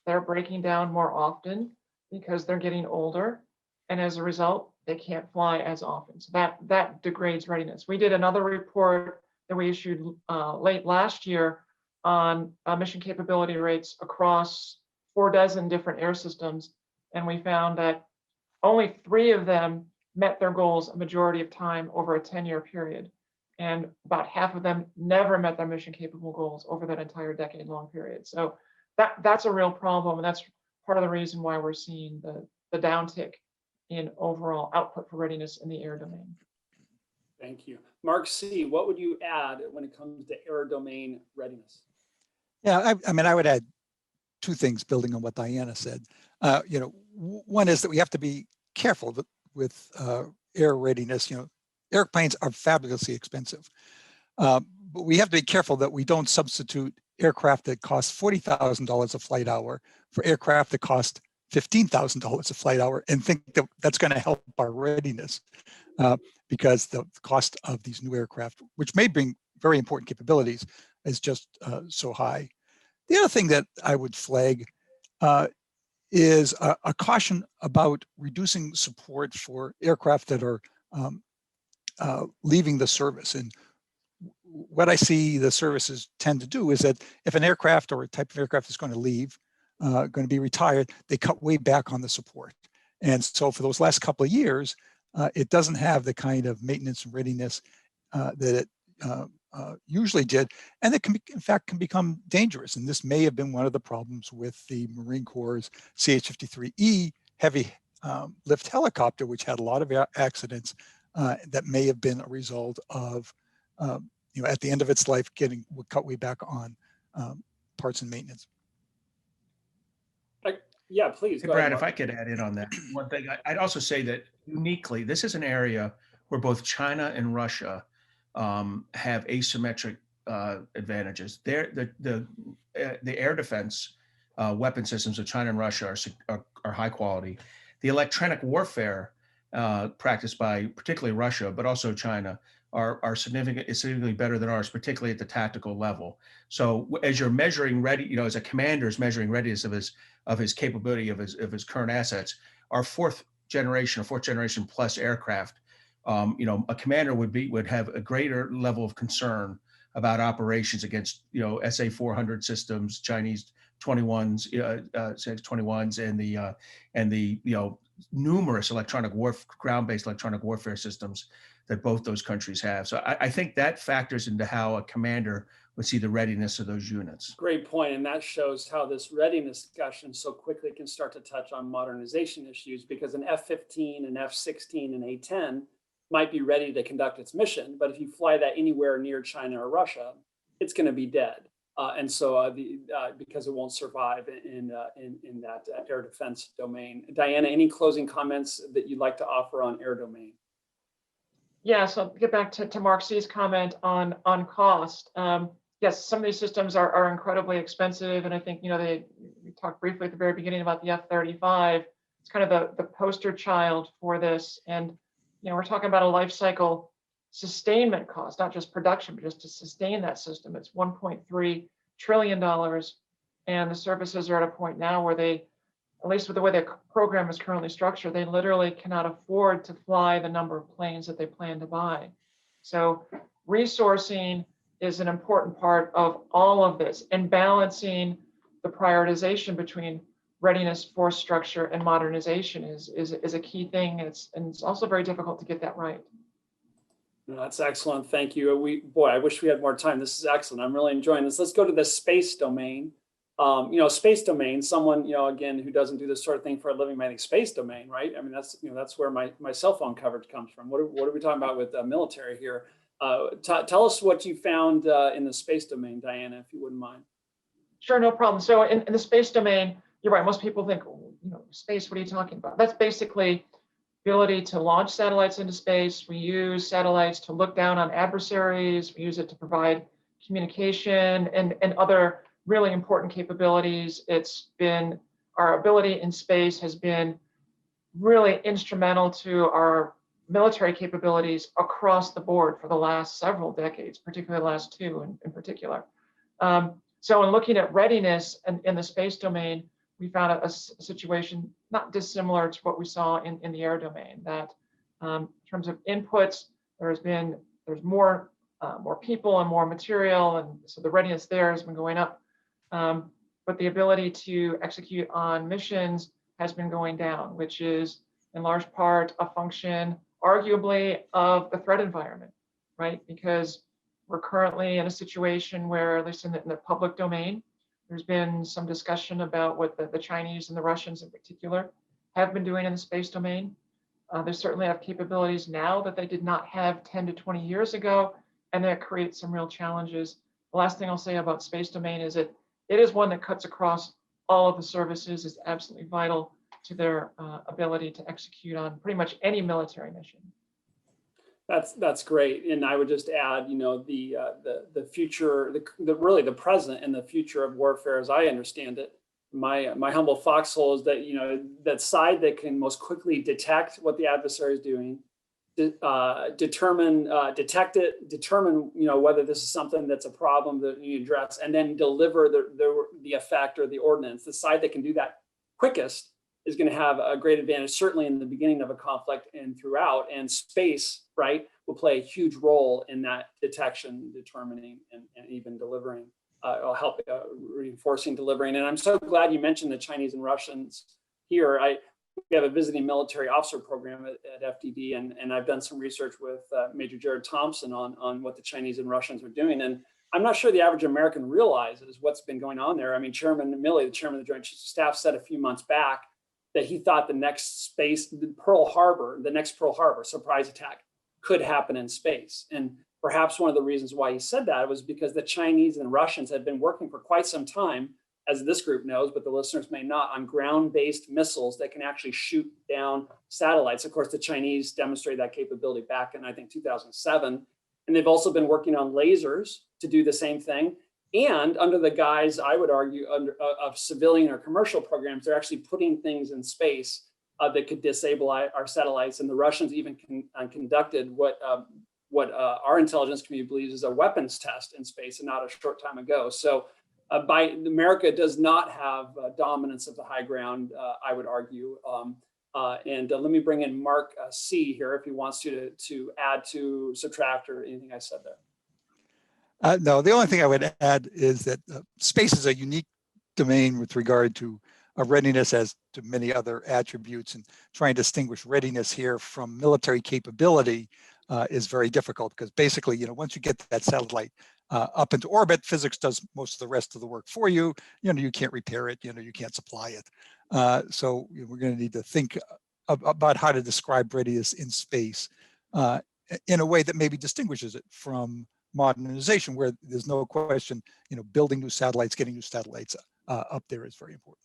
they're breaking down more often because they're getting older. And as a result, they can't fly as often. So that degrades readiness. We did another report that we issued late last year on mission capability rates across 46 different air systems. And we found that only 3 of them met their goals a majority of time over a 10-year period. And about half of them never met their mission capable goals over that entire decade-long period. So that's a real problem. And that's part of the reason why we're seeing the downtick in overall output for readiness in the air domain. Thank you. Mark C., what would you add when it comes to air domain readiness? Yeah, I would add 2 things building on what Diana said. One is that we have to be careful with air readiness. Airplanes are fabulously expensive, but we have to be careful that we don't substitute aircraft that cost $40,000 a flight hour for aircraft that cost $15,000 a flight hour and think that that's going to help our readiness, because the cost of these new aircraft, which may bring very important capabilities, is just so high. The other thing that I would flag is a caution about reducing support for aircraft that are leaving the service. And what I see the services tend to do is that if an aircraft or a type of aircraft is going to leave, going to be retired, they cut way back on the support. And so for those last couple of years, it doesn't have the kind of maintenance and readiness that it usually did, and it can, in fact, can become dangerous. And this may have been one of the problems with the Marine Corps' CH-53E heavy lift helicopter, which had a lot of accidents that may have been a result of, at the end of its life, getting cut way back on parts and maintenance. Yeah, please. Hey, Brad, if I could add in on that. One thing, I'd also say that uniquely, this is an area where both China and Russia have asymmetric advantages. The air defense weapon systems of China and Russia are high quality. The electronic warfare practiced by particularly Russia, but also China, are significantly better than ours, particularly at the tactical level. So as you're measuring ready, as a commander is measuring readiness of his capability of his current assets, our fourth generation plus aircraft, a commander would have a greater level of concern about operations against, SA-400 systems, Chinese 21s, 21s, and the numerous ground-based electronic warfare systems that both those countries have. So I think that factors into how a commander would see the readiness of those units. Great point. And that shows how this readiness discussion so quickly can start to touch on modernization issues, because an F-15, an F-16, and A-10 might be ready to conduct its mission. But if you fly that anywhere near China or Russia, it's going to be dead. and so because it won't survive in that air defense domain. Diana, any closing comments that you'd like to offer on air domain? Yeah, so get back to Mark C's comment on cost. Yes, some of these systems are incredibly expensive, and I think we talked briefly at the very beginning about the F-35. It's kind of the poster child for this, and we're talking about a life cycle sustainment cost, not just production, but just to sustain that system. It's $1.3 trillion, and the services are at a point now where they, at least with the way the program is currently structured, they literally cannot afford to fly the number of planes that they plan to buy. So resourcing is an important part of all of this, and balancing the prioritization between readiness, force structure, and modernization is a key thing. And it's also very difficult to get that right. That's excellent. Thank you. Boy, I wish we had more time. This is excellent. I'm really enjoying this. Let's go to the space domain. Space domain, someone, again, who doesn't do this sort of thing for a living might think space domain, right? I mean, that's where my cell phone coverage comes from. What are we talking about with the military here? Tell us what you found in the space domain, Diana, if you wouldn't mind. Sure, no problem. So in the space domain, you're right. Most people think, space, what are you talking about? That's basically the ability to launch satellites into space. We use satellites to look down on adversaries. We use it to provide communication and other really important capabilities. It's been, our ability in space has been really instrumental to our military capabilities across the board for the last several decades, particularly the last two in particular. So in looking at readiness in the space domain, we found a situation not dissimilar to what we saw in the air domain, that in terms of inputs, there's more people and more material, and so the readiness there has been going up. But the ability to execute on missions has been going down, which is in large part a function, arguably, of the threat environment, right? Because we're currently in a situation where, at least in the public domain, there's been some discussion about what the Chinese and the Russians in particular have been doing in the space domain. They certainly have capabilities now that they did not have 10 to 20 years ago, and that creates some real challenges. The last thing I'll say about space domain is it is one that cuts across all of the services, is absolutely vital to their ability to execute on pretty much any military mission. That's great, and I would just add, the future, really the present and the future of warfare, as I understand it. My humble foxhole is that that side that can most quickly detect what the adversary is doing, detect it, determine whether this is something that's a problem that you address, and then deliver the effect or the ordnance. The side that can do that quickest is going to have a great advantage, certainly in the beginning of a conflict and throughout. And space, right, will play a huge role in that detection, determining, and even delivering. It'll help reinforcing, delivering. And I'm so glad you mentioned the Chinese and Russians here. We have a visiting military officer program at FDD, and I've done some research with Major Jared Thompson on what the Chinese and Russians are doing. And I'm not sure the average American realizes what's been going on there. I mean, Chairman Milley, the chairman of the Joint Chiefs of Staff, said a few months back that he thought the next Pearl Harbor surprise attack could happen in space. And perhaps one of the reasons why he said that was because the Chinese and Russians had been working for quite some time, as this group knows, but the listeners may not, on ground-based missiles that can actually shoot down satellites. Of course, the Chinese demonstrated that capability back in, I think, 2007. And they've also been working on lasers to do the same thing. And under the guise, I would argue, of civilian or commercial programs, they're actually putting things in space that could disable our satellites. And the Russians even conducted what our intelligence community believes is a weapons test in space, and not a short time ago. So America does not have dominance of the high ground, I would argue. And let me bring in Mark C here if he wants to add, to subtract, or anything I said there. No, the only thing I would add is that space is a unique domain with regard to readiness as to many other attributes, and trying to distinguish readiness here from military capability is very difficult, because basically, once you get that satellite up into orbit, physics does most of the rest of the work for you. You can't repair it, you can't supply it. So we're going to need to think about how to describe readiness in space in a way that maybe distinguishes it from modernization, where there's no question, building new satellites, getting new satellites up there is very important.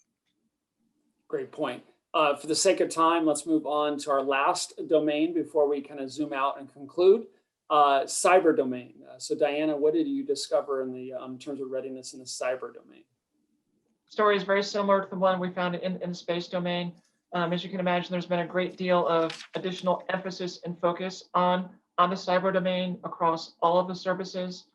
Great point. For the sake of time, let's move on to our last domain before we kind of zoom out and conclude. Cyber domain. So Diana, what did you discover in terms of readiness in the cyber domain? Story is very similar to the one we found in the space domain. As you can imagine, there's been a great deal of additional emphasis and focus on the cyber domain across all of the services.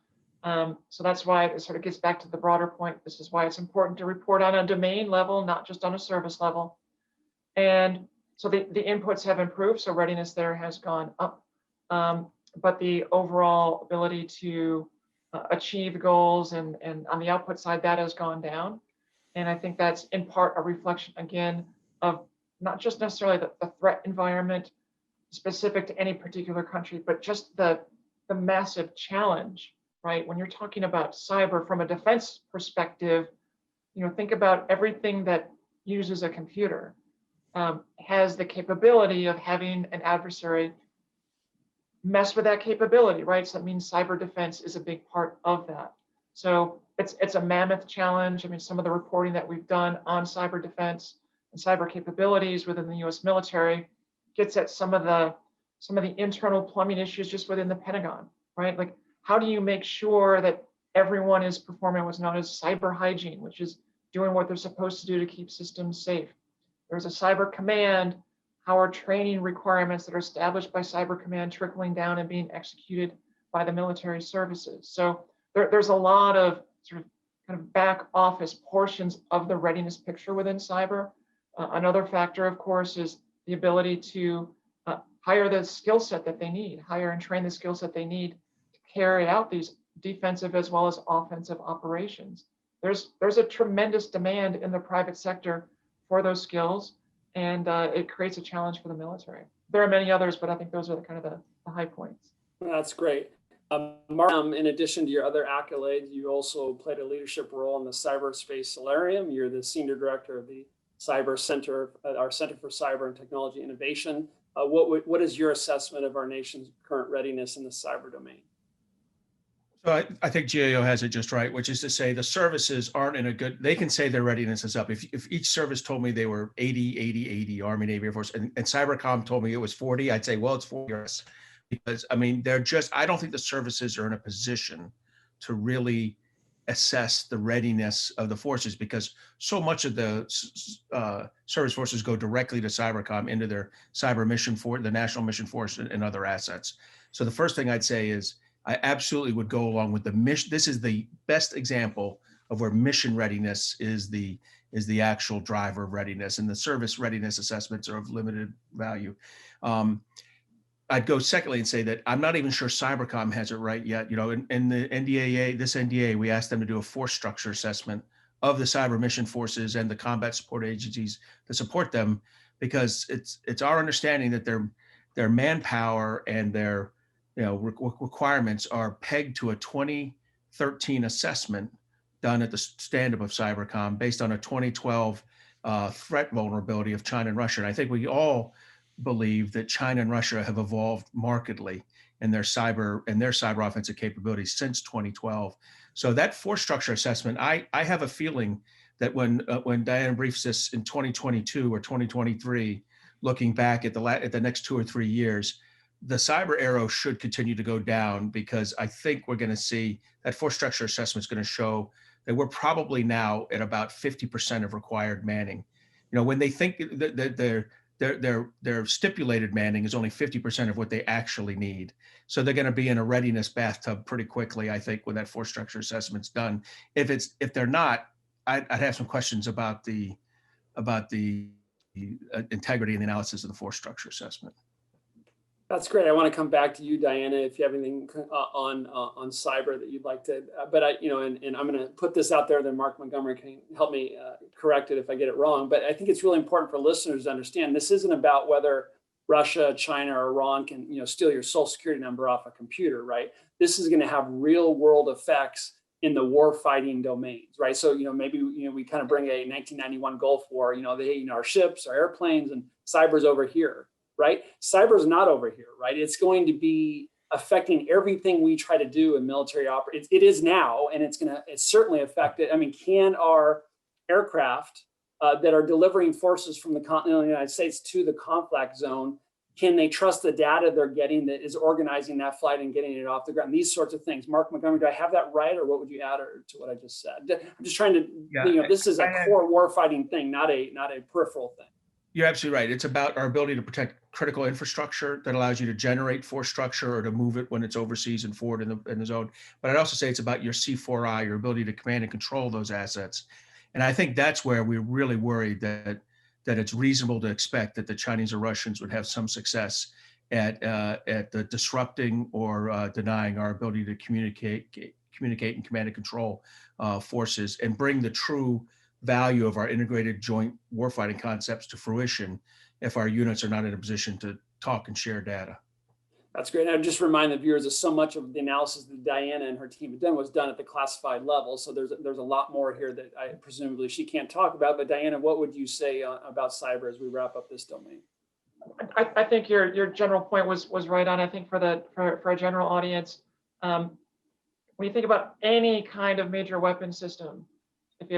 So that's why it sort of gets back to the broader point. This is why it's important to report on a domain level, not just on a service level. And so the inputs have improved, so readiness there has gone up. But the overall ability to achieve goals and on the output side, that has gone down. And I think that's in part a reflection, again, of not just necessarily the threat environment specific to any particular country, but just the massive challenge, right? When you're talking about cyber from a defense perspective, think about everything that uses a computer has the capability of having an adversary mess with that capability, right? So that means cyber defense is a big part of that. So it's a mammoth challenge. I mean, some of the reporting that we've done on cyber defense and cyber capabilities within the U.S. military gets at some of the internal plumbing issues just within the Pentagon, right? Like, how do you make sure that everyone is performing what's known as cyber hygiene, which is doing what they're supposed to do to keep systems safe? There's a cyber command. How are training requirements that are established by cyber command trickling down and being executed by the military services? So there's a lot of sort of kind of back office portions of the readiness picture within cyber. Another factor, of course, is the ability to hire the skill set that they need, hire and train the skill set they need to carry out these defensive as well as offensive operations. There's a tremendous demand in the private sector for those skills, and it creates a challenge for the military. There are many others, but I think those are the high points. That's great. Mark, in addition to your other accolades, you also played a leadership role in the cyberspace solarium. You're the senior director of the Cyber Center, our Center for Cyber and Technology Innovation. What is your assessment of our nation's current readiness in the cyber domain? So I think GAO has it just right, which is to say the services aren't in a good, they can say their readiness is up. If each service told me they were 80, Army, Navy, Air Force, and Cybercom told me it was 40, I'd say, well, it's 40 years. Because, I mean, I don't think the services are in a position to really assess the readiness of the forces, because so much of the service forces go directly to Cybercom into their cyber mission for the National Mission Force and other assets. So the first thing I'd say is I absolutely would go along with the mission. This is the best example of where mission readiness is the actual driver of readiness, and the service readiness assessments are of limited value. I'd go secondly and say that I'm not even sure Cybercom has it right yet. In the NDAA, this NDA, we asked them to do a force structure assessment of the cyber mission forces and the combat support agencies that support them, because it's our understanding that their manpower and their requirements are pegged to a 2013 assessment done at the stand-up of Cybercom based on a 2012 threat vulnerability of China and Russia. And I think we all believe that China and Russia have evolved markedly in their cyber offensive capabilities since 2012. So that force structure assessment, I have a feeling that when Diana briefs this in 2022 or 2023, looking back at the next 2 or 3 years, the cyber arrow should continue to go down, because I think we're going to see that force structure assessment is going to show that we're probably now at about 50% of required manning. When they think that their stipulated manning is only 50% of what they actually need. So they're going to be in a readiness bathtub pretty quickly, I think, when that force structure assessment's done. If they're not, I'd have some questions about the integrity and the analysis of the force structure assessment. That's great. I want to come back to you, Diana, if you have anything on cyber that you'd like to. But and I'm going to put this out there, then Mark Montgomery can help me correct it if I get it wrong. But I think it's really important for listeners to understand this isn't about whether Russia, China, or Iran can steal your social security number off a computer, right? This is going to have real world effects in the war fighting domains, right? So maybe we kind of bring a 1991 Gulf War. Our ships, our airplanes, and cyber's over here. Right? Cyber is not over here, right? It's going to be affecting everything we try to do in military operations. It is now, and it's certainly affect it. I mean, can our aircraft that are delivering forces from the continental United States to the conflict zone, can they trust the data they're getting that is organizing that flight and getting it off the ground? These sorts of things. Mark Montgomery, do I have that right, or what would you add to what I just said? I'm just trying to, this is a core warfighting thing, not a peripheral thing. You're absolutely right. It's about our ability to protect critical infrastructure that allows you to generate force structure or to move it when it's overseas and forward in the zone. But I'd also say it's about your C4I, your ability to command and control those assets. And I think that's where we're really worried that it's reasonable to expect that the Chinese or Russians would have some success at the disrupting or denying our ability to communicate and command and control forces and bring the true value of our integrated joint warfighting concepts to fruition if our units are not in a position to talk and share data. That's great. And I just remind the viewers that so much of the analysis that Diana and her team have done was done at the classified level. So there's a lot more here that I presumably she can't talk about. But Diana, what would you say about cyber as we wrap up this domain? I think your general point was right on. I think for a general audience, when you think about any kind of major weapon system,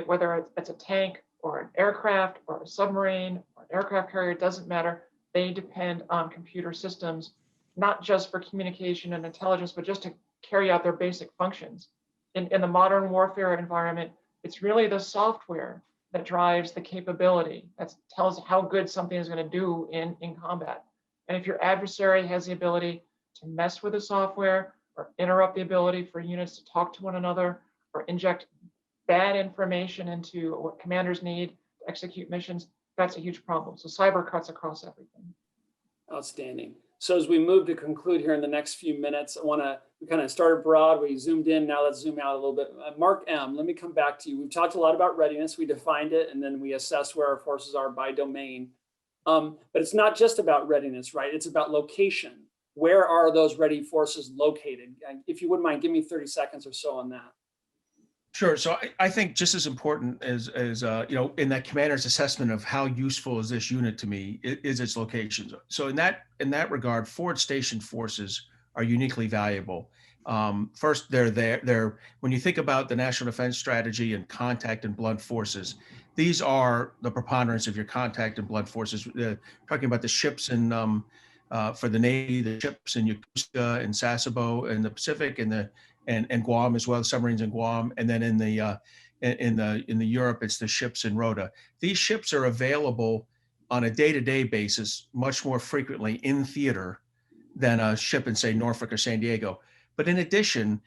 whether it's a tank or an aircraft or a submarine or an aircraft carrier, it doesn't matter. They depend on computer systems, not just for communication and intelligence, but just to carry out their basic functions. In the modern warfare environment, it's really the software that drives the capability, that tells how good something is going to do in combat. And if your adversary has the ability to mess with the software or interrupt the ability for units to talk to one another or inject bad information into what commanders need to execute missions, that's a huge problem. So cyber cuts across everything. Outstanding. So as we move to conclude here in the next few minutes, we kind of started broad, we zoomed in, now let's zoom out a little bit. Mark M., let me come back to you. We've talked a lot about readiness, we defined it, and then we assessed where our forces are by domain. But it's not just about readiness, right? It's about location. Where are those ready forces located? And if you wouldn't mind, give me 30 seconds or so on that. Sure. So I think just as important as in that commander's assessment of how useful is this unit to me is its locations. So in that regard, forward station forces are uniquely valuable. First, they're there. They're when you think about the national defense strategy and contact and blunt forces, these are the preponderance of your contact and blunt forces. Talking about the ships in for the Navy, the ships in Yokosuka and Sasebo in the Pacific and Guam as well, submarines in Guam, and then in the Europe, it's the ships in Rota. These ships are available on a day-to-day basis much more frequently in theater than a ship in, say, Norfolk or San Diego. But in addition,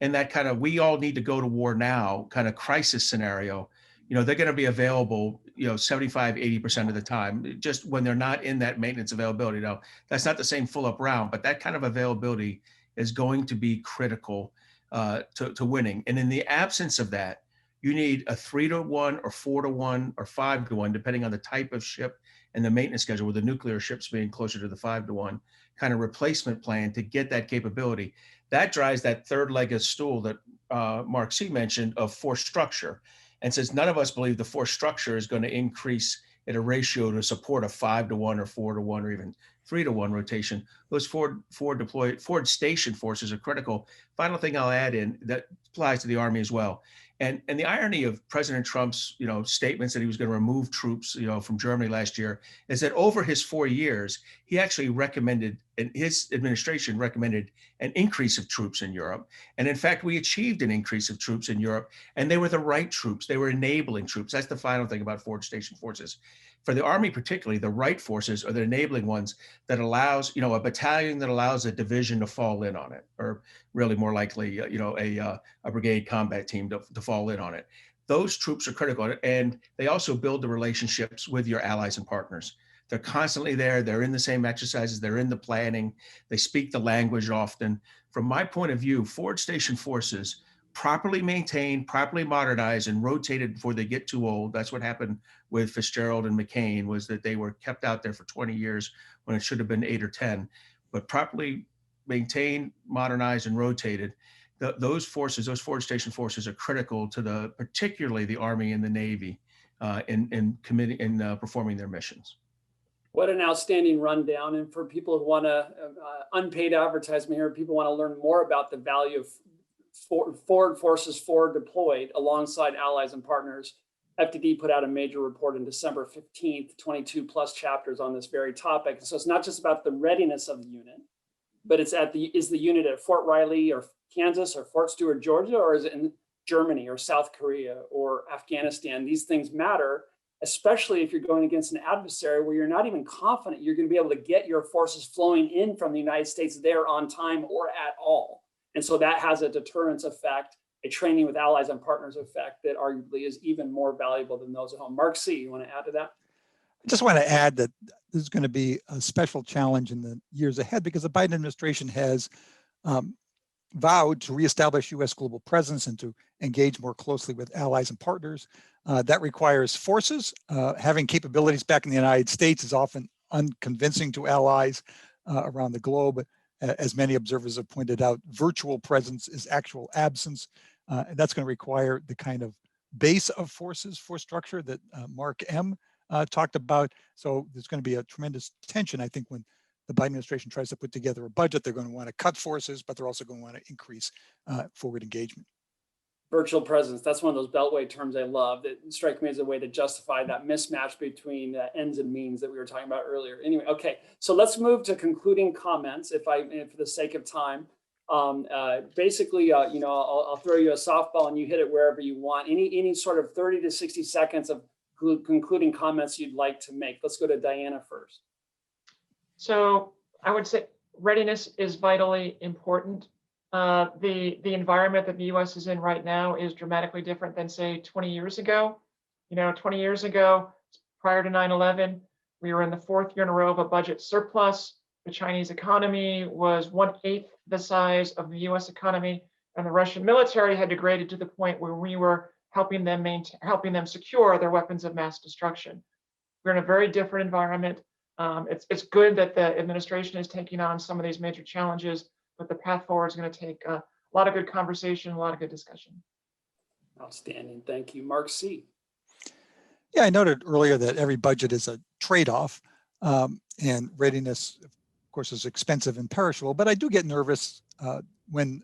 in that kind of we all need to go to war now kind of crisis scenario, they're going to be available, 75, 80% of the time, just when they're not in that maintenance availability. Now, that's not the same full up round, but that kind of availability is going to be critical to winning. And in the absence of that, you need a 3-to-1 or 4-to-1 or 5-to-1, depending on the type of ship and the maintenance schedule, with the nuclear ships being closer to the 5-to-1 kind of replacement plan to get that capability. That drives that third leg of stool that Mark C. mentioned of force structure. And since none of us believe the force structure is going to increase at a ratio to support a 5-to-1 or 4-to-1 or even 3-to-1 rotation, those forward station forces are critical. Final thing I'll add in that applies to the Army as well. And the irony of President Trump's statements that he was going to remove troops from Germany last year is that over his 4 years, he actually recommended, and his administration recommended, an increase of troops in Europe. And in fact, we achieved an increase of troops in Europe, and they were the right troops. They were enabling troops. That's the final thing about forward station forces. For the Army particularly, the right forces are the enabling ones that allows, a battalion that allows a division to fall in on it, or really more likely, a brigade combat team to fall in on it. Those troops are critical, and they also build the relationships with your allies and partners. They're constantly there. They're in the same exercises. They're in the planning. They speak the language often. From my point of view, forward station forces, properly maintained, properly modernized, and rotated before they get too old. That's what happened with Fitzgerald and McCain, was that they were kept out there for 20 years when it should have been 8 or 10. But properly maintained, modernized, and rotated, those forces, those forward station forces, are critical to particularly the Army and the Navy in performing their missions. What an outstanding rundown. And for people who want to, unpaid advertisement here, people want to learn more about the value of forward forces forward deployed alongside allies and partners. FDD put out a major report on December 15th, 22 plus chapters on this very topic. So it's not just about the readiness of the unit, but it's is the unit at Fort Riley or Kansas or Fort Stewart, Georgia, or is it in Germany or South Korea or Afghanistan? These things matter, especially if you're going against an adversary where you're not even confident you're going to be able to get your forces flowing in from the United States there on time or at all. And so that has a deterrence effect, a training with allies and partners effect that arguably is even more valuable than those at home. Mark C., you want to add to that? I just want to add that there's going to be a special challenge in the years ahead because the Biden administration has vowed to reestablish U.S. global presence and to engage more closely with allies and partners. That requires forces. Having capabilities back in the United States is often unconvincing to allies around the globe. As many observers have pointed out, virtual presence is actual absence. And that's going to require the kind of base of forces, force structure that Mark M. Talked about. So there's going to be a tremendous tension, I think, when the Biden administration tries to put together a budget. They're going to want to cut forces, but they're also going to want to increase forward engagement. Virtual presence, that's one of those beltway terms I love that strike me as a way to justify that mismatch between ends and means that we were talking about earlier. Anyway, okay, so let's move to concluding comments, if for the sake of time. Basically, I'll throw you a softball and you hit it wherever you want. Any sort of 30 to 60 seconds of concluding comments you'd like to make. Let's go to Diana first. So I would say readiness is vitally important. The environment that the U.S. is in right now is dramatically different than, say, 20 years ago. 20 years ago, prior to 9/11, we were in the fourth year in a row of a budget surplus. The Chinese economy was 1/8 the size of the U.S. economy, and the Russian military had degraded to the point where we were helping them secure their weapons of mass destruction. We're in a very different environment. It's good that the administration is taking on some of these major challenges, but the path forward is going to take a lot of good conversation, a lot of good discussion. Outstanding. Thank you. Mark C. Yeah, I noted earlier that every budget is a trade-off, and readiness, of course, is expensive and perishable, but I do get nervous when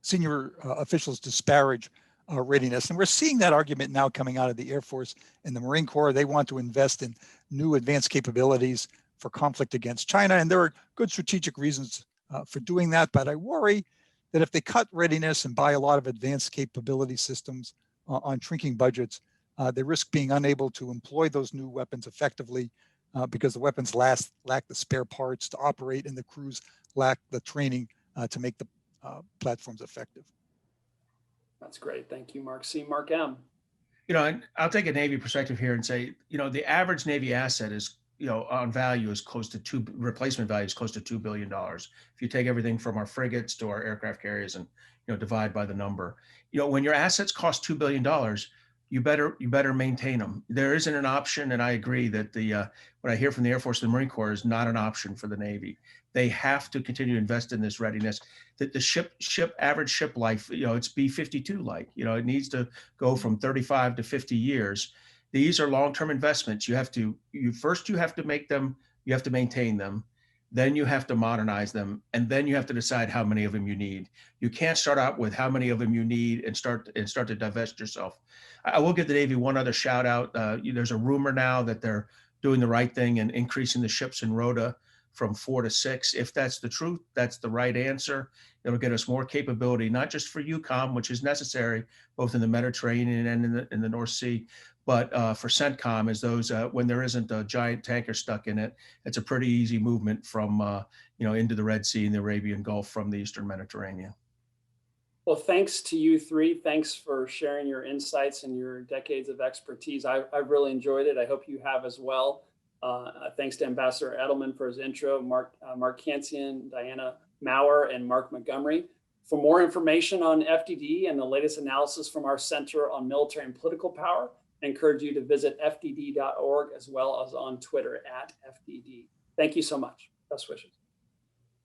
senior officials disparage readiness. And we're seeing that argument now coming out of the Air Force and the Marine Corps. They want to invest in new advanced capabilities for conflict against China. And there are good strategic reasons for doing that. But I worry that if they cut readiness and buy a lot of advanced capability systems on shrinking budgets, they risk being unable to employ those new weapons effectively because the weapons lack the spare parts to operate and the crews lack the training to make the platforms effective. That's great. Thank you, Mark C. Mark M. I'll take a Navy perspective here and say, the average Navy asset is, on value is close to replacement value is close to $2 billion. If you take everything from our frigates to our aircraft carriers and, divide by the number, when your assets cost $2 billion, you better maintain them. There isn't an option. And I agree that what I hear from the Air Force and the Marine Corps is not an option for the Navy. They have to continue to invest in this readiness. That the average ship life, it's B-52 like, it needs to go from 35 to 50 years. These are long-term investments. You have to make them, you have to maintain them, then you have to modernize them, and then you have to decide how many of them you need. You can't start out with how many of them you need and start to divest yourself. I will give the Navy one other shout out. There's a rumor now that they're doing the right thing and increasing the ships in Rota from 4 to 6. If that's the truth, that's the right answer. It'll get us more capability, not just for EUCOM, which is necessary both in the Mediterranean and in the North Sea, but for CENTCOM, as those when there isn't a giant tanker stuck in it, it's a pretty easy movement from into the Red Sea and the Arabian Gulf from the Eastern Mediterranean. Well, thanks to you three. Thanks for sharing your insights and your decades of expertise. I've really enjoyed it. I hope you have as well. Thanks to Ambassador Edelman for his intro, Mark Kansian, Diana Maurer, and Mark Montgomery. For more information on FDD and the latest analysis from our Center on Military and Political Power, I encourage you to visit fdd.org as well as on Twitter @FDD. Thank you so much. Best wishes.